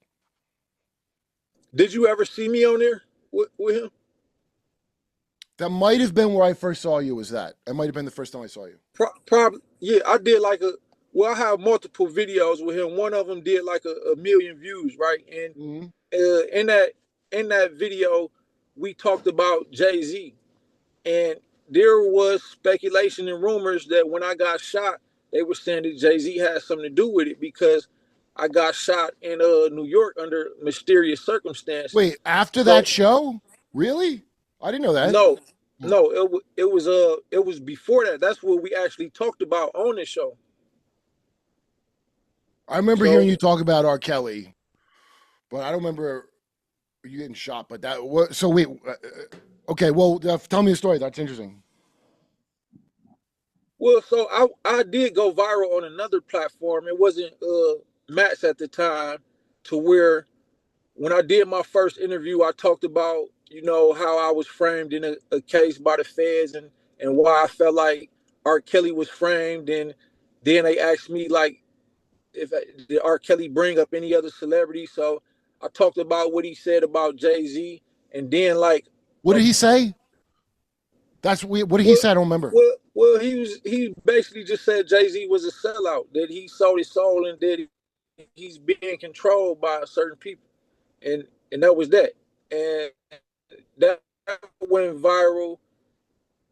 Did you ever see me on there with him? That might have been where I first saw you. Was that? That might have been the first time I saw you. Probably. Yeah, I did I have multiple videos with him. One of them did like a million views, right? And in that video, we talked about Jay-Z, and there was speculation and rumors that when I got shot, they were saying that Jay-Z had something to do with it because I got shot in New York under mysterious circumstances. Wait, after that show? Really? I didn't know that. No, it was before that. That's what we actually talked about on the show. I remember hearing you talk about R. Kelly, but I don't remember you getting shot. But so wait, okay. Well, tell me the story. That's interesting. Well, so I did go viral on another platform. It wasn't Matt's at the time, to where when I did my first interview, I talked about you know, how I was framed in a case by the feds, and why I felt like R. Kelly was framed. And then they asked me like, if did R. Kelly bring up any other celebrity? So I talked about what he said about Jay-Z, and then like, What did um, he say? That's what did he well, say? I don't remember. well, he basically just said Jay-Z was a sellout, that he sold his soul, and that he's being controlled by certain people, and that was that, and that went viral.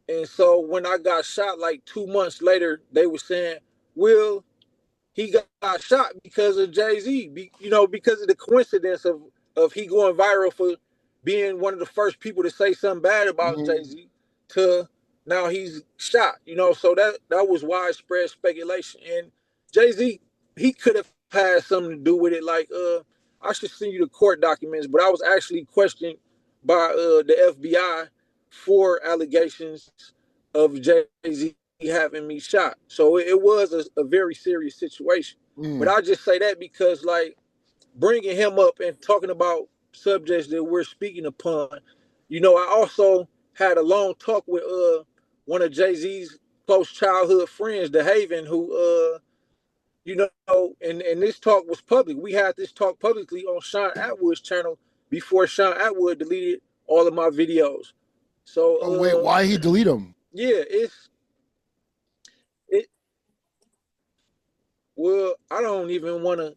And so when I got shot like 2 months later, they were saying, "Will he got shot because of Jay-Z, you know, because of the coincidence of he going viral for being one of the first people to say something bad about Mhm. Jay-Z, to now he's shot, you know." So that was widespread speculation. And Jay-Z, he could have had something to do with it. Like, I should send you the court documents, but I was actually questioned by the FBI for allegations of Jay-Z having me shot. So it was a very serious situation. But Mm. I just say that because, like, bringing him up and talking about subjects that we're speaking upon, you know, I also had a long talk with one of Jay-Z's close childhood friends, the Haven, who you know, and this talk was public. We had this talk publicly on Sean Atwood's channel before Sean Atwood deleted all of my videos. Oh wait, So why he delete him? yeah, it well, I don't even want to,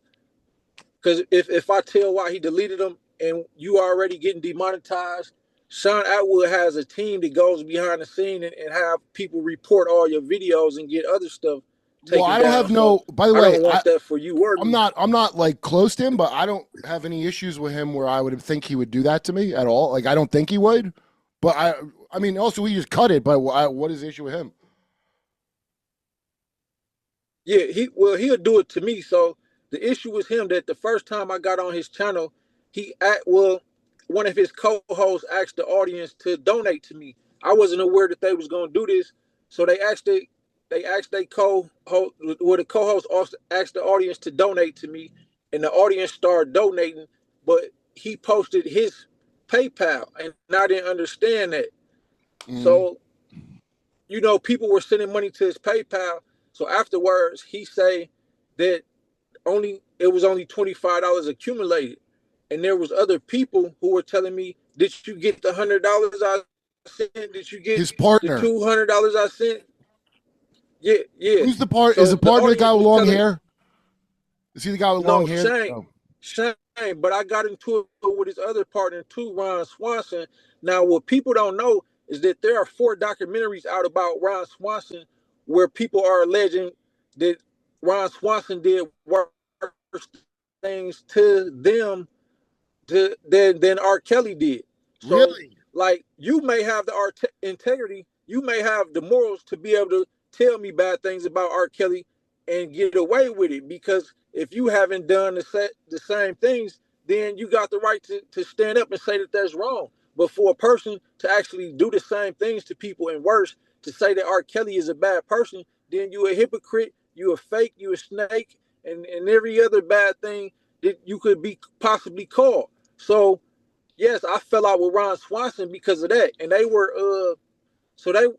because if I tell why he deleted them and you already getting demonetized, Sean Atwood has a team that goes behind the scene and have people report all your videos and get other stuff Well, taken I don't down. have So no. By the I way, don't want that for you or me. I'm not like close to him, but I don't have any issues with him where I would think he would do that to me at all. Like I don't think he would. But I mean, also he just cut it. But what is the issue with him? Yeah, he'll do it to me. So the issue was him that the first time I got on his channel, one of his co-hosts asked the audience to donate to me. I wasn't aware that they was gonna do this, so they asked they co-host, well, the co-host also asked the audience to donate to me, and the audience started donating, but he posted his PayPal, and I didn't understand that. Mm. So, you know, people were sending money to his PayPal. So afterwards, he say that it was only $25 accumulated, and there was other people who were telling me, "Did you get the $100 I sent? Did you get His the partner. $200 I sent?" Yeah, yeah. Who's the part? Is So the the partner the guy audience with was long telling me, hair? Is he the guy with long "No, hair? Shane, Oh. Shane." But I got into it with his other partner too, Ron Swanson. Now, what people don't know is that there are 4 documentaries out about Ron Swanson where people are alleging that Ron Swanson did worse things to them than R. Kelly did. So, Really? like, you may have the integrity, you may have the morals to be able to tell me bad things about R. Kelly and get away with it, because if you haven't done the same things, then you got the right to stand up and say that that's wrong. But for a person to actually do the same things to people and worse, to say that R. Kelly is a bad person, then you a hypocrite, you a fake, you a snake, and every other bad thing that you could be possibly called. So yes, I fell out with Ron Swanson because of that, and they were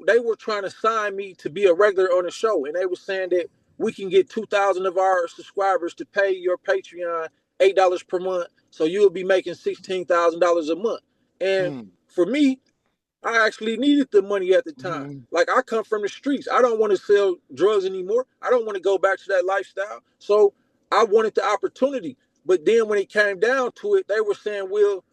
they were trying to sign me to be a regular on the show, and they were saying that we can get 2,000 of our subscribers to pay your Patreon $8 per month, so you'll be making $16,000 a month. And Mm. for me, I actually needed the money at the time. Mhm. Like, I come from the streets. I don't want to sell drugs anymore. I don't want to go back to that lifestyle. So I wanted the opportunity. But then when it came down to it, they were saying, "Well,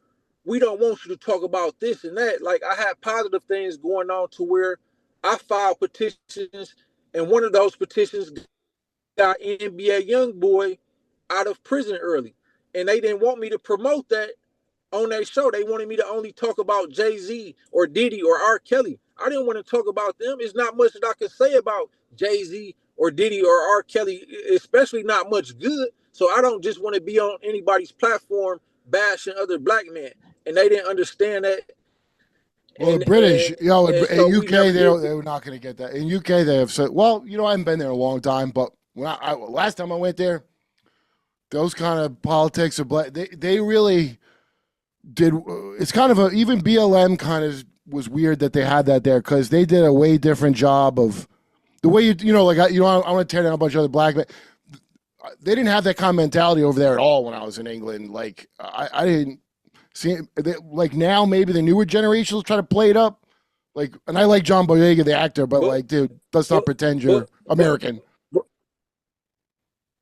we don't want you to talk about this and that." Like, I had positive things going on to where I filed petitions, and one of those petitions got NBA YoungBoy out of prison early. And they didn't want me to promote that on their show. They wanted me to only talk about Jay-Z or Diddy or R. Kelly. I didn't want to talk about them. It's not much that I can say about Jay-Z or Diddy or R. Kelly, especially not much good. So I don't just want to be on anybody's platform bashing other black men. And they didn't understand that. Well, the And British, and you know, and in so we UK never did. they're not going to get that. In UK they have said, well, you know, I haven't been there a long time, but when last time I went there, those kind of politics are black. They really it's kind of even BLM kind of was weird that they had that there because they did a way different job of the way I want to tear down a bunch of other black men. They didn't have that kind of mentality over there at all when I was in England. Like I didn't see it. Like now maybe the newer generation will try to play it up. Like, and I like John Boyega, the actor, but like, dude, let's not pretend you're American.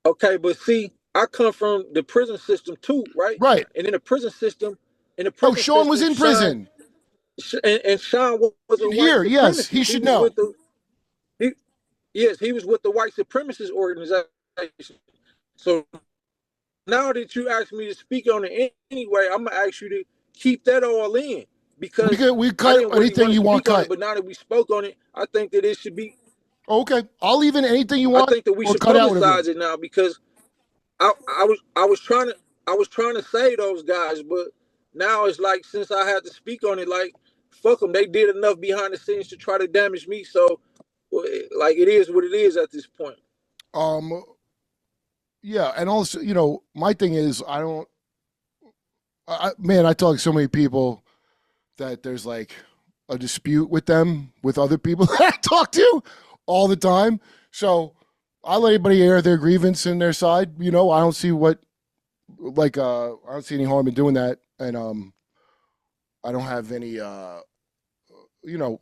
Okay, but see, I come from the prison system too, right? Right. And in the prison system, Sean was in prison. And Sean was a white Here, yes, supremacist. he should know. Yes, he was with the white supremacist organization. So now that you asked me to speak on it anyway, I'm gonna ask you to keep that all in because we cut anything you want cut. But now that we spoke on it, I think that it should be okay. I'll leave in anything you want. I think that we should publicize it now because I was trying to say those guys, but now it's like since I had to speak on it, like fuck them. They did enough behind the scenes to try to damage me. So like it is what it is at this point. Yeah, and also, my thing is I talk to so many people that there's like a dispute with them with other people that I talk to all the time. So I let anybody air their grievance in their side. I don't see I don't see any harm in doing that. And I don't have any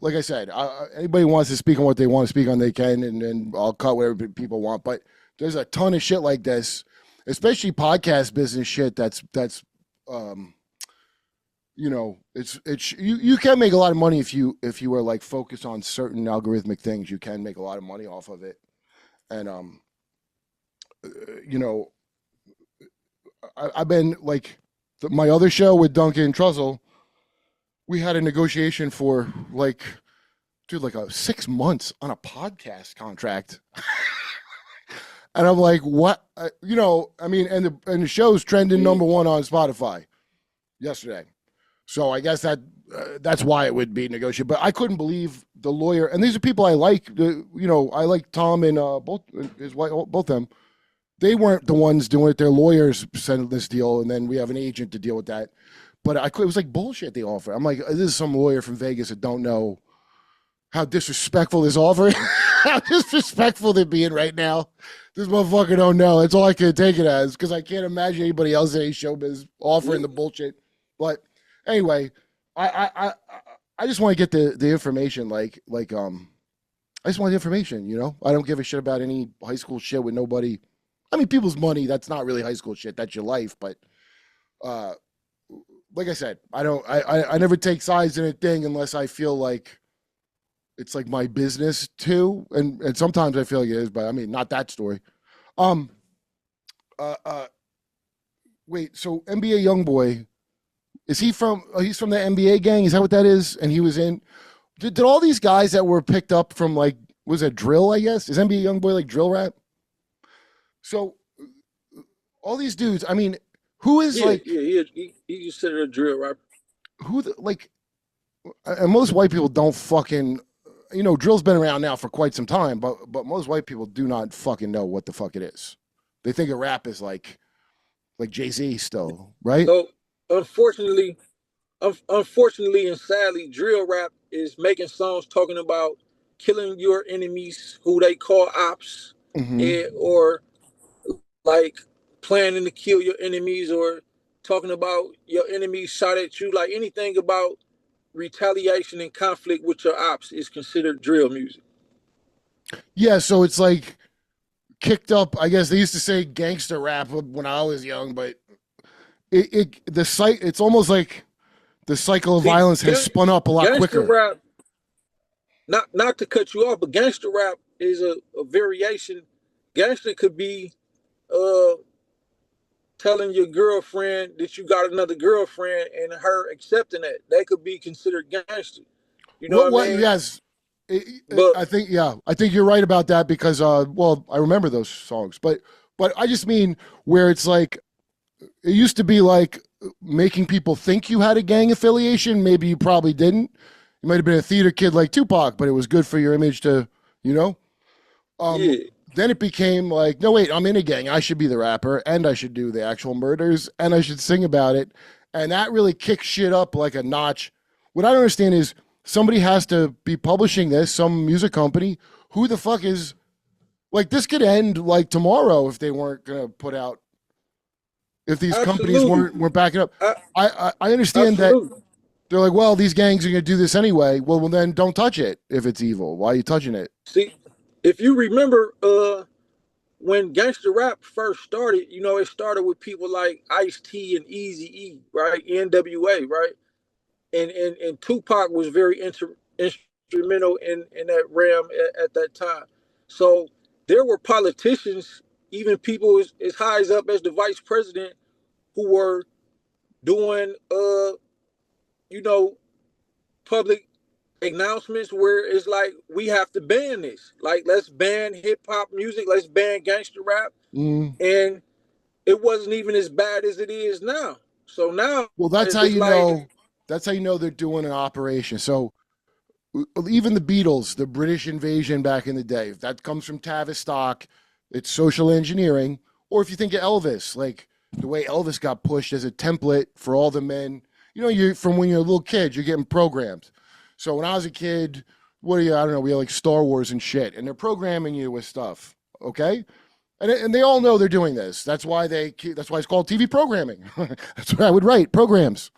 like I said, anybody wants to speak on what they want to speak on, they can, and I'll cut whatever people want. But there's a ton of shit like this, especially podcast business shit. That's you can make a lot of money if you are like focused on certain algorithmic things. You can make a lot of money off of it, and I've been like my other show with Duncan Trussell. We had a negotiation for like 6 months on a podcast contract. And I'm like, what? And the show's trending number one on Spotify yesterday. So I guess that's why it would be negotiated. But I couldn't believe the lawyer. And these are people I like. I like Tom and both his wife, both them. They weren't the ones doing it. Their lawyers sent this deal, and then we have an agent to deal with that. But it was like bullshit they offer. I'm like, this is some lawyer from Vegas that don't know how disrespectful this offer is. How disrespectful they're being right now. This motherfucker don't know. That's all I can take it as, because I can't imagine anybody else in any showbiz offering the bullshit. But anyway, I just want to get the information. I just want the information. I don't give a shit about any high school shit with nobody. I mean, people's money. That's not really high school shit. That's your life. But like I said, I never take sides in a thing unless I feel like it's like my business too. And sometimes I feel like it is, but I mean, not that story. Wait, so NBA Youngboy, is he from, he's from the NBA gang? Is that what that is? And he was in, did all these guys that were picked up from was it drill, I guess? Is NBA Youngboy like drill rap? So all these dudes, I mean, who is he considered a drill rapper. And most white people don't fucking, drill's been around now for quite some time, but most white people do not fucking know what the fuck it is. They think a rap is like Jay-Z still, right? So unfortunately and sadly, drill rap is making songs talking about killing your enemies, who they call ops, or like planning to kill your enemies, or talking about your enemies shot at you, like anything about retaliation and conflict with your ops is considered drill music. Yeah, so it's like kicked up. I guess they used to say gangster rap when I was young, but it's almost like the cycle of violence has spun up a lot quicker. Rap, not to cut you off, but gangster rap is a variation. Gangster could be telling your girlfriend that you got another girlfriend and her accepting that. That could be considered gangster. You know what I mean? Yes. I think you're right about that because I remember those songs, but I just mean where it's like it used to be like making people think you had a gang affiliation. Maybe you probably didn't. You might have been a theater kid like Tupac, but it was good for your image to, Then it became like, no, wait, I'm in a gang. I should be the rapper, and I should do the actual murders, and I should sing about it. And that really kicks shit up like a notch. What I don't understand is somebody has to be publishing this, some music company. Who the fuck is like this could end like tomorrow if they weren't gonna put out if these companies weren't backing up. I understand that they're like, well, these gangs are gonna do this anyway. Well, then don't touch it if it's evil. Why are you touching it? See, if you remember, when gangster rap first started, you know, it started with people like Ice-T and Eazy-E, right? NWA, right? And Tupac was very instrumental in that realm at that time. So there were politicians, even people as high up as the vice president, who were doing, you know, public announcements where it's like, we have to ban this. Like, let's ban hip hop music, let's ban gangster rap. And it wasn't even as bad as it is now. So now, well, that's how you know. That's how you know they're doing an operation. So even the Beatles, the British invasion back in the day, that comes from Tavistock. It's social engineering. Or if you think of Elvis, like the way Elvis got pushed as a template for all the men. You know, you're from when you're a little kid, you're getting programmed. So when I was a kid, I don't know, we had like Star Wars and shit, and they're programming you with stuff, okay? And they all know they're doing this. That's why it's called TV programming. That's what I would write, programs.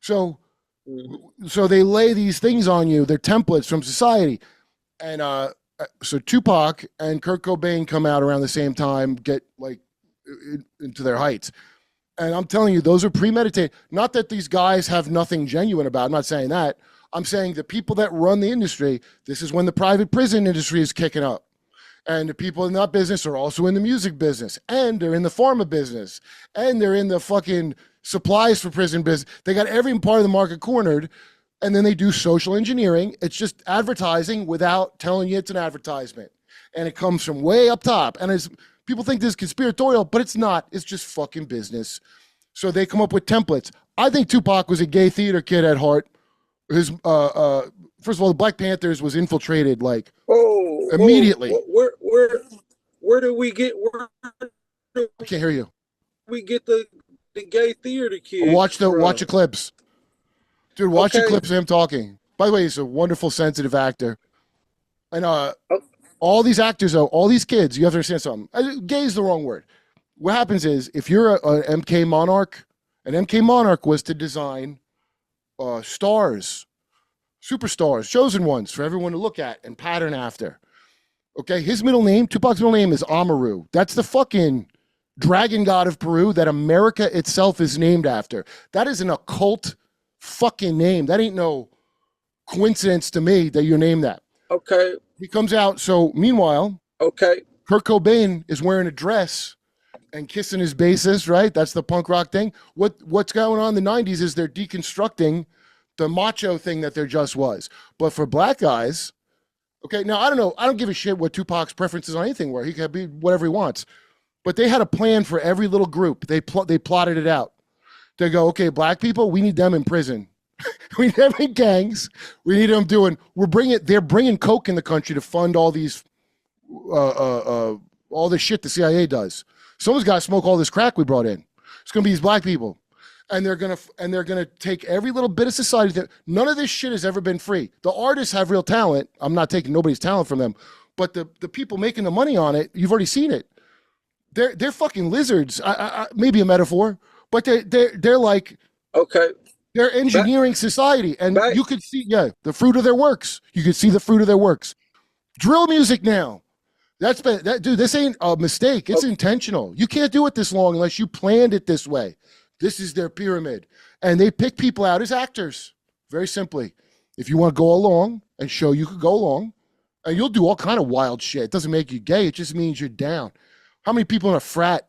So they lay these things on you. They're templates from society. And so Tupac and Kurt Cobain come out around the same time, get like into their heights. And I'm telling you, those are premeditated. Not that these guys have nothing genuine about it. I'm not saying that. I'm saying the people that run the industry, this is when the private prison industry is kicking up. And the people in that business are also in the music business. And they're in the pharma business. And they're in the fucking supplies for prison business. They got every part of the market cornered. And then they do social engineering. It's just advertising without telling you it's an advertisement. And it comes from way up top. And people think this is conspiratorial, but it's not. It's just fucking business. So they come up with templates. I think Tupac was a gay theater kid at heart. His first of all, the Black Panthers was infiltrated like immediately. Where do we get? I can't hear you. We get the gay theater kids. Watch the clips, dude. Watch the clips of him talking. By the way, he's a wonderful, sensitive actor. And all these actors, though, all these kids, you have to understand something. Gay is the wrong word. What happens is if you're an MK Monarch, an MK Monarch was to design stars, superstars, chosen ones for everyone to look at and pattern after. Okay, his middle name, Tupac's middle name is Amaru. That's the fucking dragon god of Peru that America itself is named after. That is an occult fucking name. That ain't no coincidence to me that you named that. Okay. He comes out. So meanwhile, okay, Kurt Cobain is wearing a dress and kissing his bassist, right? That's the punk rock thing. What's going on in the 90s is they're deconstructing the macho thing that there just was. But for black guys, okay, now I don't know. I don't give a shit what Tupac's preferences on anything were. He can be whatever he wants. But they had a plan for every little group. They plotted it out. They go, okay, black people, we need them in prison. We need them in gangs. We need them doing. They're bringing coke in the country to fund all these, all this shit the CIA does. Someone's got to smoke all this crack we brought in. It's gonna be these black people, and they're gonna take every little bit of society. None of this shit has ever been free. The artists have real talent. I'm not taking nobody's talent from them, but the people making the money on it, you've already seen it. They're fucking lizards. Maybe a metaphor, but they're like okay. They're engineering society, and you could see the fruit of their works. You could see the fruit of their works. Drill music now. Dude, this ain't a mistake. It's intentional. You can't do it this long unless you planned it this way. This is their pyramid. And they pick people out as actors. Very simply. If you want to go along and show you could go along, and you'll do all kind of wild shit. It doesn't make you gay. It just means you're down. How many people in a frat?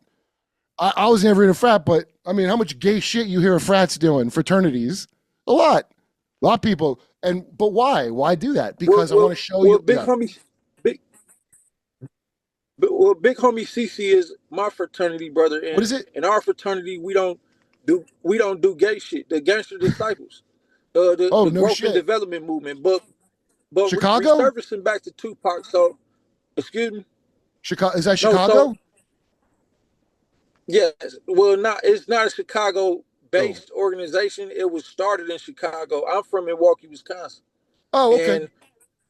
I was never in a frat, but I mean, how much gay shit you hear of frats doing, fraternities? A lot of people. But why? Why do that? Because I want to show you. Big homie CC is my fraternity brother. And what is it? In our fraternity, we don't do gay shit. The Gangster Disciples, the growth and development movement. But Chicago? Resurfacing back to Tupac. So, excuse me. Chicago? Is that Chicago? Yes. Well, it's not a Chicago based organization. It was started in Chicago. I'm from Milwaukee, Wisconsin, Oh, okay.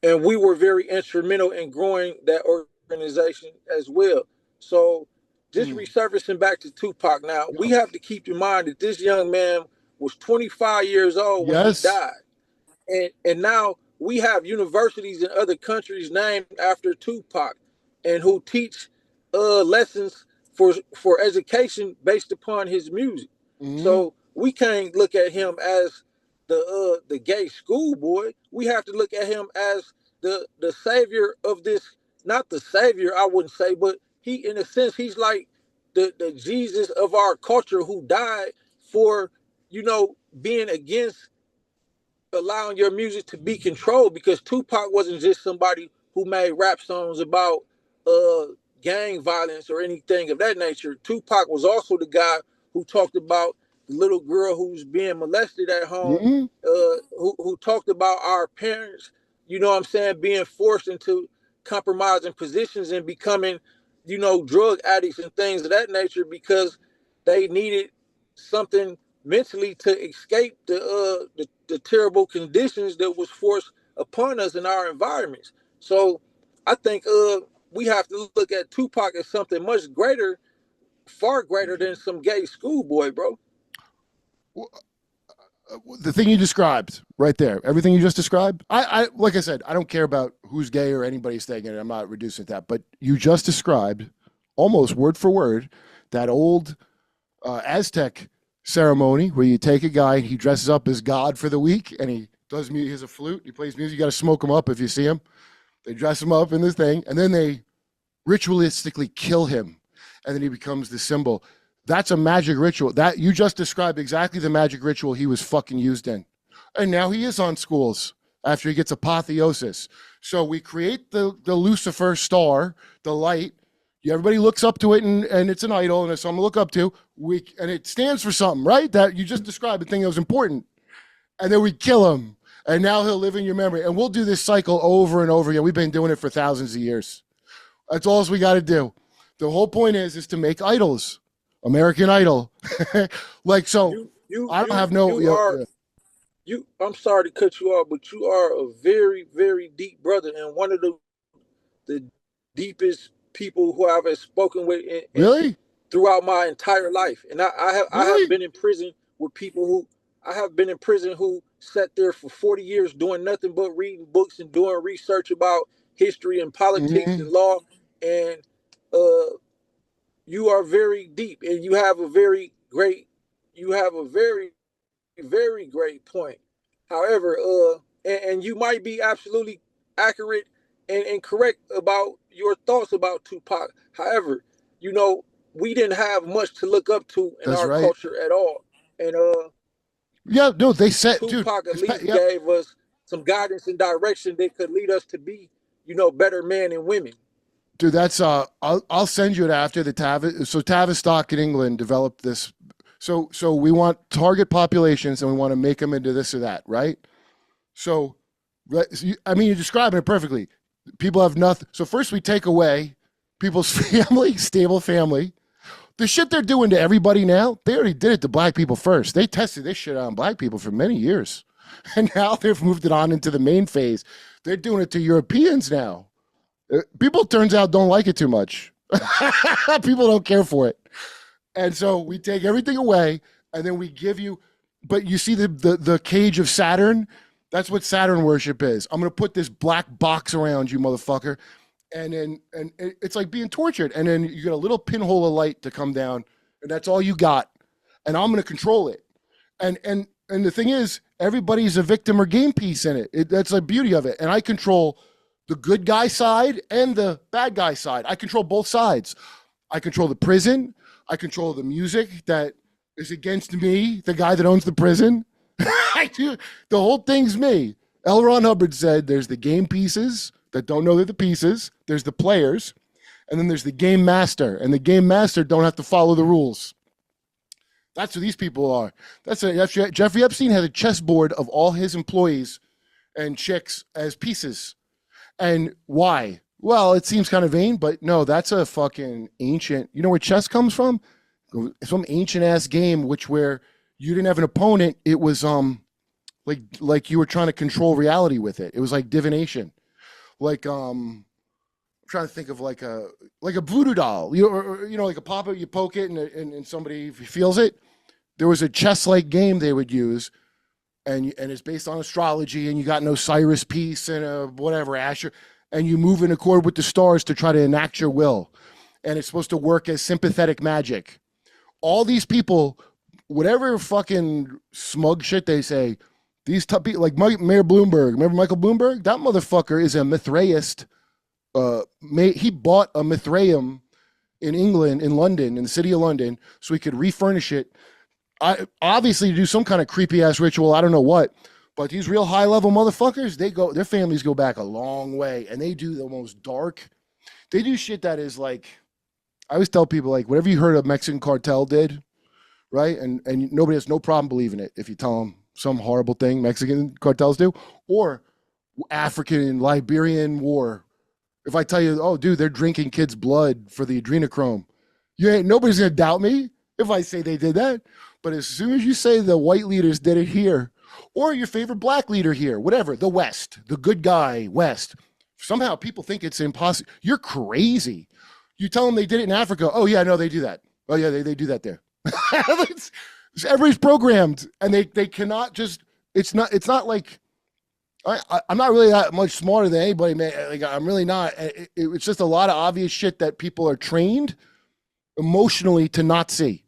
and we were very instrumental in growing that organization as well. So, just resurfacing back to Tupac. Now we have to keep in mind that this young man was 25 years old when he Yes. died, and now we have universities in other countries named after Tupac, and who teach lessons for education based upon his music. So we can't look at him as the gay schoolboy. We have to look at him as the savior of this. Not the savior, I wouldn't say, but he, in a sense, he's like the Jesus of our culture, who died for, being against allowing your music to be controlled, because Tupac wasn't just somebody who made rap songs about uh gang violence or anything of that nature. Tupac was also the guy who talked about the little girl who's being molested at home, who talked about our parents, what I'm saying, being forced into compromising positions and becoming, drug addicts and things of that nature, because they needed something mentally to escape the terrible conditions that was forced upon us in our environments. So I think we have to look at Tupac as something much greater, far greater than some gay schoolboy, bro. The thing you described right there, everything you just described, I like I said, I don't care about who's gay or anybody's saying it. I'm not reducing that, but you just described almost word for word that old Aztec ceremony where you take a guy, he dresses up as God for the week, and he does music. He has a flute, he plays music. You got to smoke him up if you see him. They dress him up in this thing, and then they ritualistically kill him, and then he becomes the symbol. That's a magic ritual. That you just described exactly the magic ritual he was fucking used in. And now he is on schools after he gets apotheosis. So we create the Lucifer star, the light. Everybody looks up to it, and it's an idol, and it's something to look up to. And it stands for something, right? That you just described, the thing that was important. And then we kill him, and now he'll live in your memory. And we'll do this cycle over and over again. We've been doing it for thousands of years. That's all we got to do. The whole point is to make idols. American Idol. Like, so I don't have no. I'm sorry to cut you off, but you are a very, very deep brother, and one of the deepest people who I've spoken with really throughout my entire life. And I have been in prison with people who sat there for 40 years doing nothing but reading books and doing research about history and politics and law. And you are very deep, and you have a very, very great point. However, and you might be absolutely accurate and correct about your thoughts about Tupac. However, we didn't have much to look up to in our culture at all. And they said Tupac at least gave us some guidance and direction that could lead us to be, better men and women. Dude, that's I'll send you it after the Tavistock. So Tavistock in England developed this. So we want target populations, and we want to make them into this or that, right? So, I mean, you're describing it perfectly. People have nothing. So first we take away people's stable family. The shit they're doing to everybody now, they already did it to black people first. They tested this shit on black people for many years. And now they've moved it on into the main phase. They're doing it to Europeans now. People, turns out, don't like it too much. People don't care for it. And so we take everything away, and then we give you, but you see the cage of Saturn? That's what Saturn worship is. I'm going to put this black box around you, motherfucker. And it's like being tortured. And then you get a little pinhole of light to come down, and that's all you got. And I'm going to control it. And the thing is, everybody's a victim or game piece in it. That's the beauty of it. And I control the good guy side and the bad guy side. I control both sides. I control the prison. I control the music that is against me, the guy that owns the prison. I do. The whole thing's me. L. Ron Hubbard said there's the game pieces that don't know they're the pieces. There's the players. And then there's the game master. And the game master don't have to follow the rules. That's who these people are. Jeffrey Epstein had a chessboard of all his employees and chicks as pieces. And why? Well, it seems kind of vain, but no, that's a fucking ancient. You know where chess comes from? It's some ancient ass game where you didn't have an opponent. It was like you were trying to control reality with it. It was like divination. Like I'm trying to think of like a voodoo doll. You know, like a pop it, you poke it, and somebody feels it. There was a chess like game they would use, and it's based on astrology, and you got an Osiris piece and a whatever Asher, and you move in accord with the stars to try to enact your will, and it's supposed to work as sympathetic magic. All these people, whatever fucking smug shit they say, these tough people like Mayor Bloomberg. Remember Michael Bloomberg? That motherfucker is a Mithraist. He bought a Mithraeum in England, in London, in the city of London, so he could refurnish it. Obviously to do some kind of creepy ass ritual. I don't know what, but these real high level motherfuckers, their families go back a long way, and they do the most dark. They do shit that is like, I always tell people, like, whatever you heard of Mexican cartel did, right? And nobody has no problem believing it if you tell them some horrible thing Mexican cartels do, or African and Liberian war. If I tell you, oh, dude, they're drinking kids' blood for the adrenochrome, nobody's gonna doubt me if I say they did that. But as soon as you say the white leaders did it here, or your favorite black leader here, whatever, the West, the good guy West, somehow people think it's impossible. You're crazy. You tell them they did it in Africa. Oh yeah, no, they do that. Oh yeah, they do that there. Everybody's programmed, and they cannot just. It's not like I'm not really that much smarter than anybody, man. Like, I'm really not. It's just a lot of obvious shit that people are trained emotionally to not see.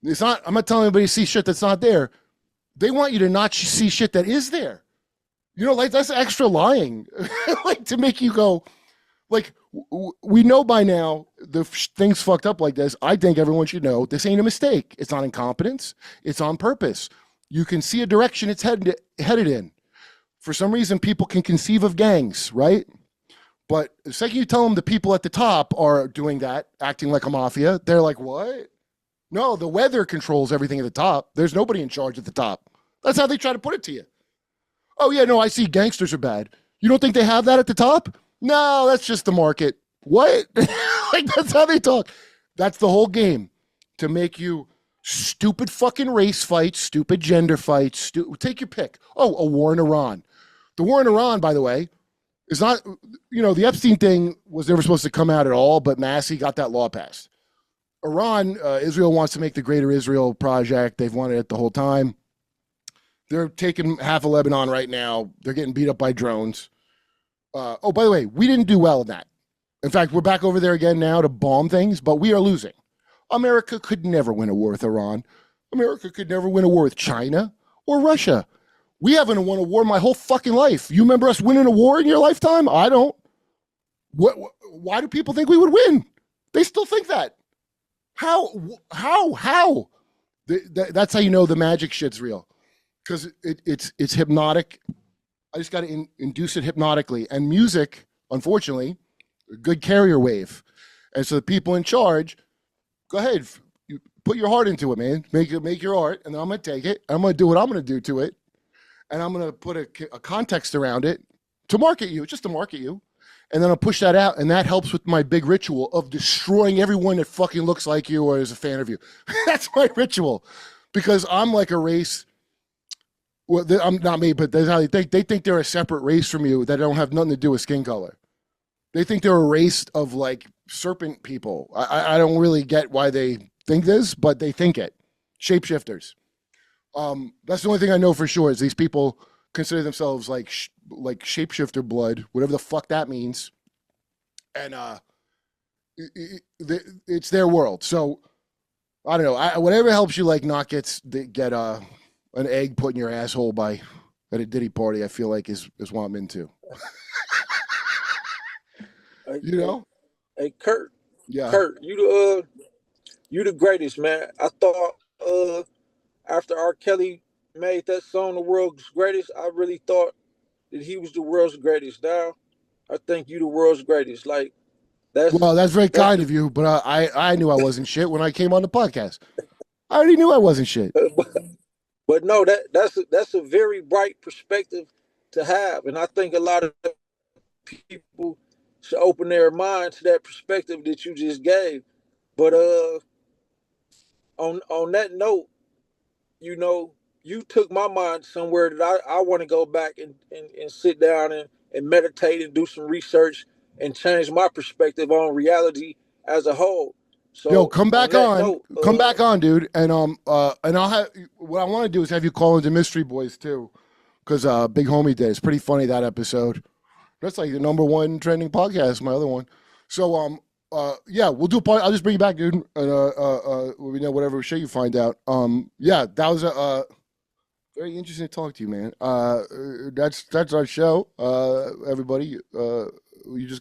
It's not. I'm not telling anybody to see shit that's not there. They want you to not see shit that is there. You know, like that's extra lying, like to make you go, like we know by now the things fucked up like this. I think everyone should know this ain't a mistake. It's not incompetence. It's on purpose. You can see a direction it's headed in. For some reason, people can conceive of gangs, right? But the second you tell them the people at the top are doing that, acting like a mafia, they're like, what? No, the weather controls everything at the top. There's nobody in charge at the top. That's how they try to put it to you. Oh, yeah, no, I see gangsters are bad. You don't think they have that at the top? No, that's just the market. What? Like, that's how they talk. That's the whole game, to make you stupid fucking race fights, stupid gender fights. Take your pick. Oh, a war in Iran. The war in Iran, by the way, is not, the Epstein thing was never supposed to come out at all, but Massey got that law passed. Iran, Israel wants to make the Greater Israel project. They've wanted it the whole time. They're taking half of Lebanon right now. They're getting beat up by drones. By the way, we didn't do well in that. In fact, we're back over there again now to bomb things, but we are losing. America could never win a war with Iran. America could never win a war with China or Russia. We haven't won a war my whole fucking life. You remember us winning a war in your lifetime? I don't. Why do people think we would win? They still think that. How? That's how you know the magic shit's real. Because it's hypnotic. I just got to induce it hypnotically. And music, unfortunately, a good carrier wave. And so the people in charge, go ahead, you put your heart into it, man. Make your art, and then I'm going to take it. I'm going to do what I'm going to do to it. And I'm going to put a context around it to market you, just to market you. And then I'll push that out, and that helps with my big ritual of destroying everyone that fucking looks like you or is a fan of you. That's my ritual. Because I'm like a race. Well, I'm not me, but that's how they think. They think they're a separate race from you that don't have nothing to do with skin color. They think they're a race of like serpent people. I don't really get why they think this, but they think it. Shapeshifters. That's the only thing I know for sure is these people consider themselves like shapeshifter blood, whatever the fuck that means. And it's their world. So I don't know. Whatever helps you like not get an egg put in your asshole at a Diddy party, I feel like is what I'm into. You know? Hey, Kurt. Yeah. Kurt, you the greatest, man. I thought after R. Kelly made that song the world's greatest, I really thought that he was the world's greatest. Now, I think you the world's greatest. Like that's very kind of you, but I knew I wasn't shit when I came on the podcast. I already knew I wasn't shit. But no, that's a very bright perspective to have, and I think a lot of people should open their mind to that perspective that you just gave. But on that note, you know, you took my mind somewhere that I want to go back and sit down and meditate and do some research and change my perspective on reality as a whole. Yo, So come on back that on. note, Come back on, dude. And I'll have what I want to do is have you call into Mystery Boys too, because Big Homie Day is pretty funny that episode. That's like the #1 trending podcast. My other one. So yeah, we'll do a part. I'll just bring you back, dude, and we know whatever shit you find out. Yeah, that was a very interesting to talk to you, man. That's our show. Everybody, you just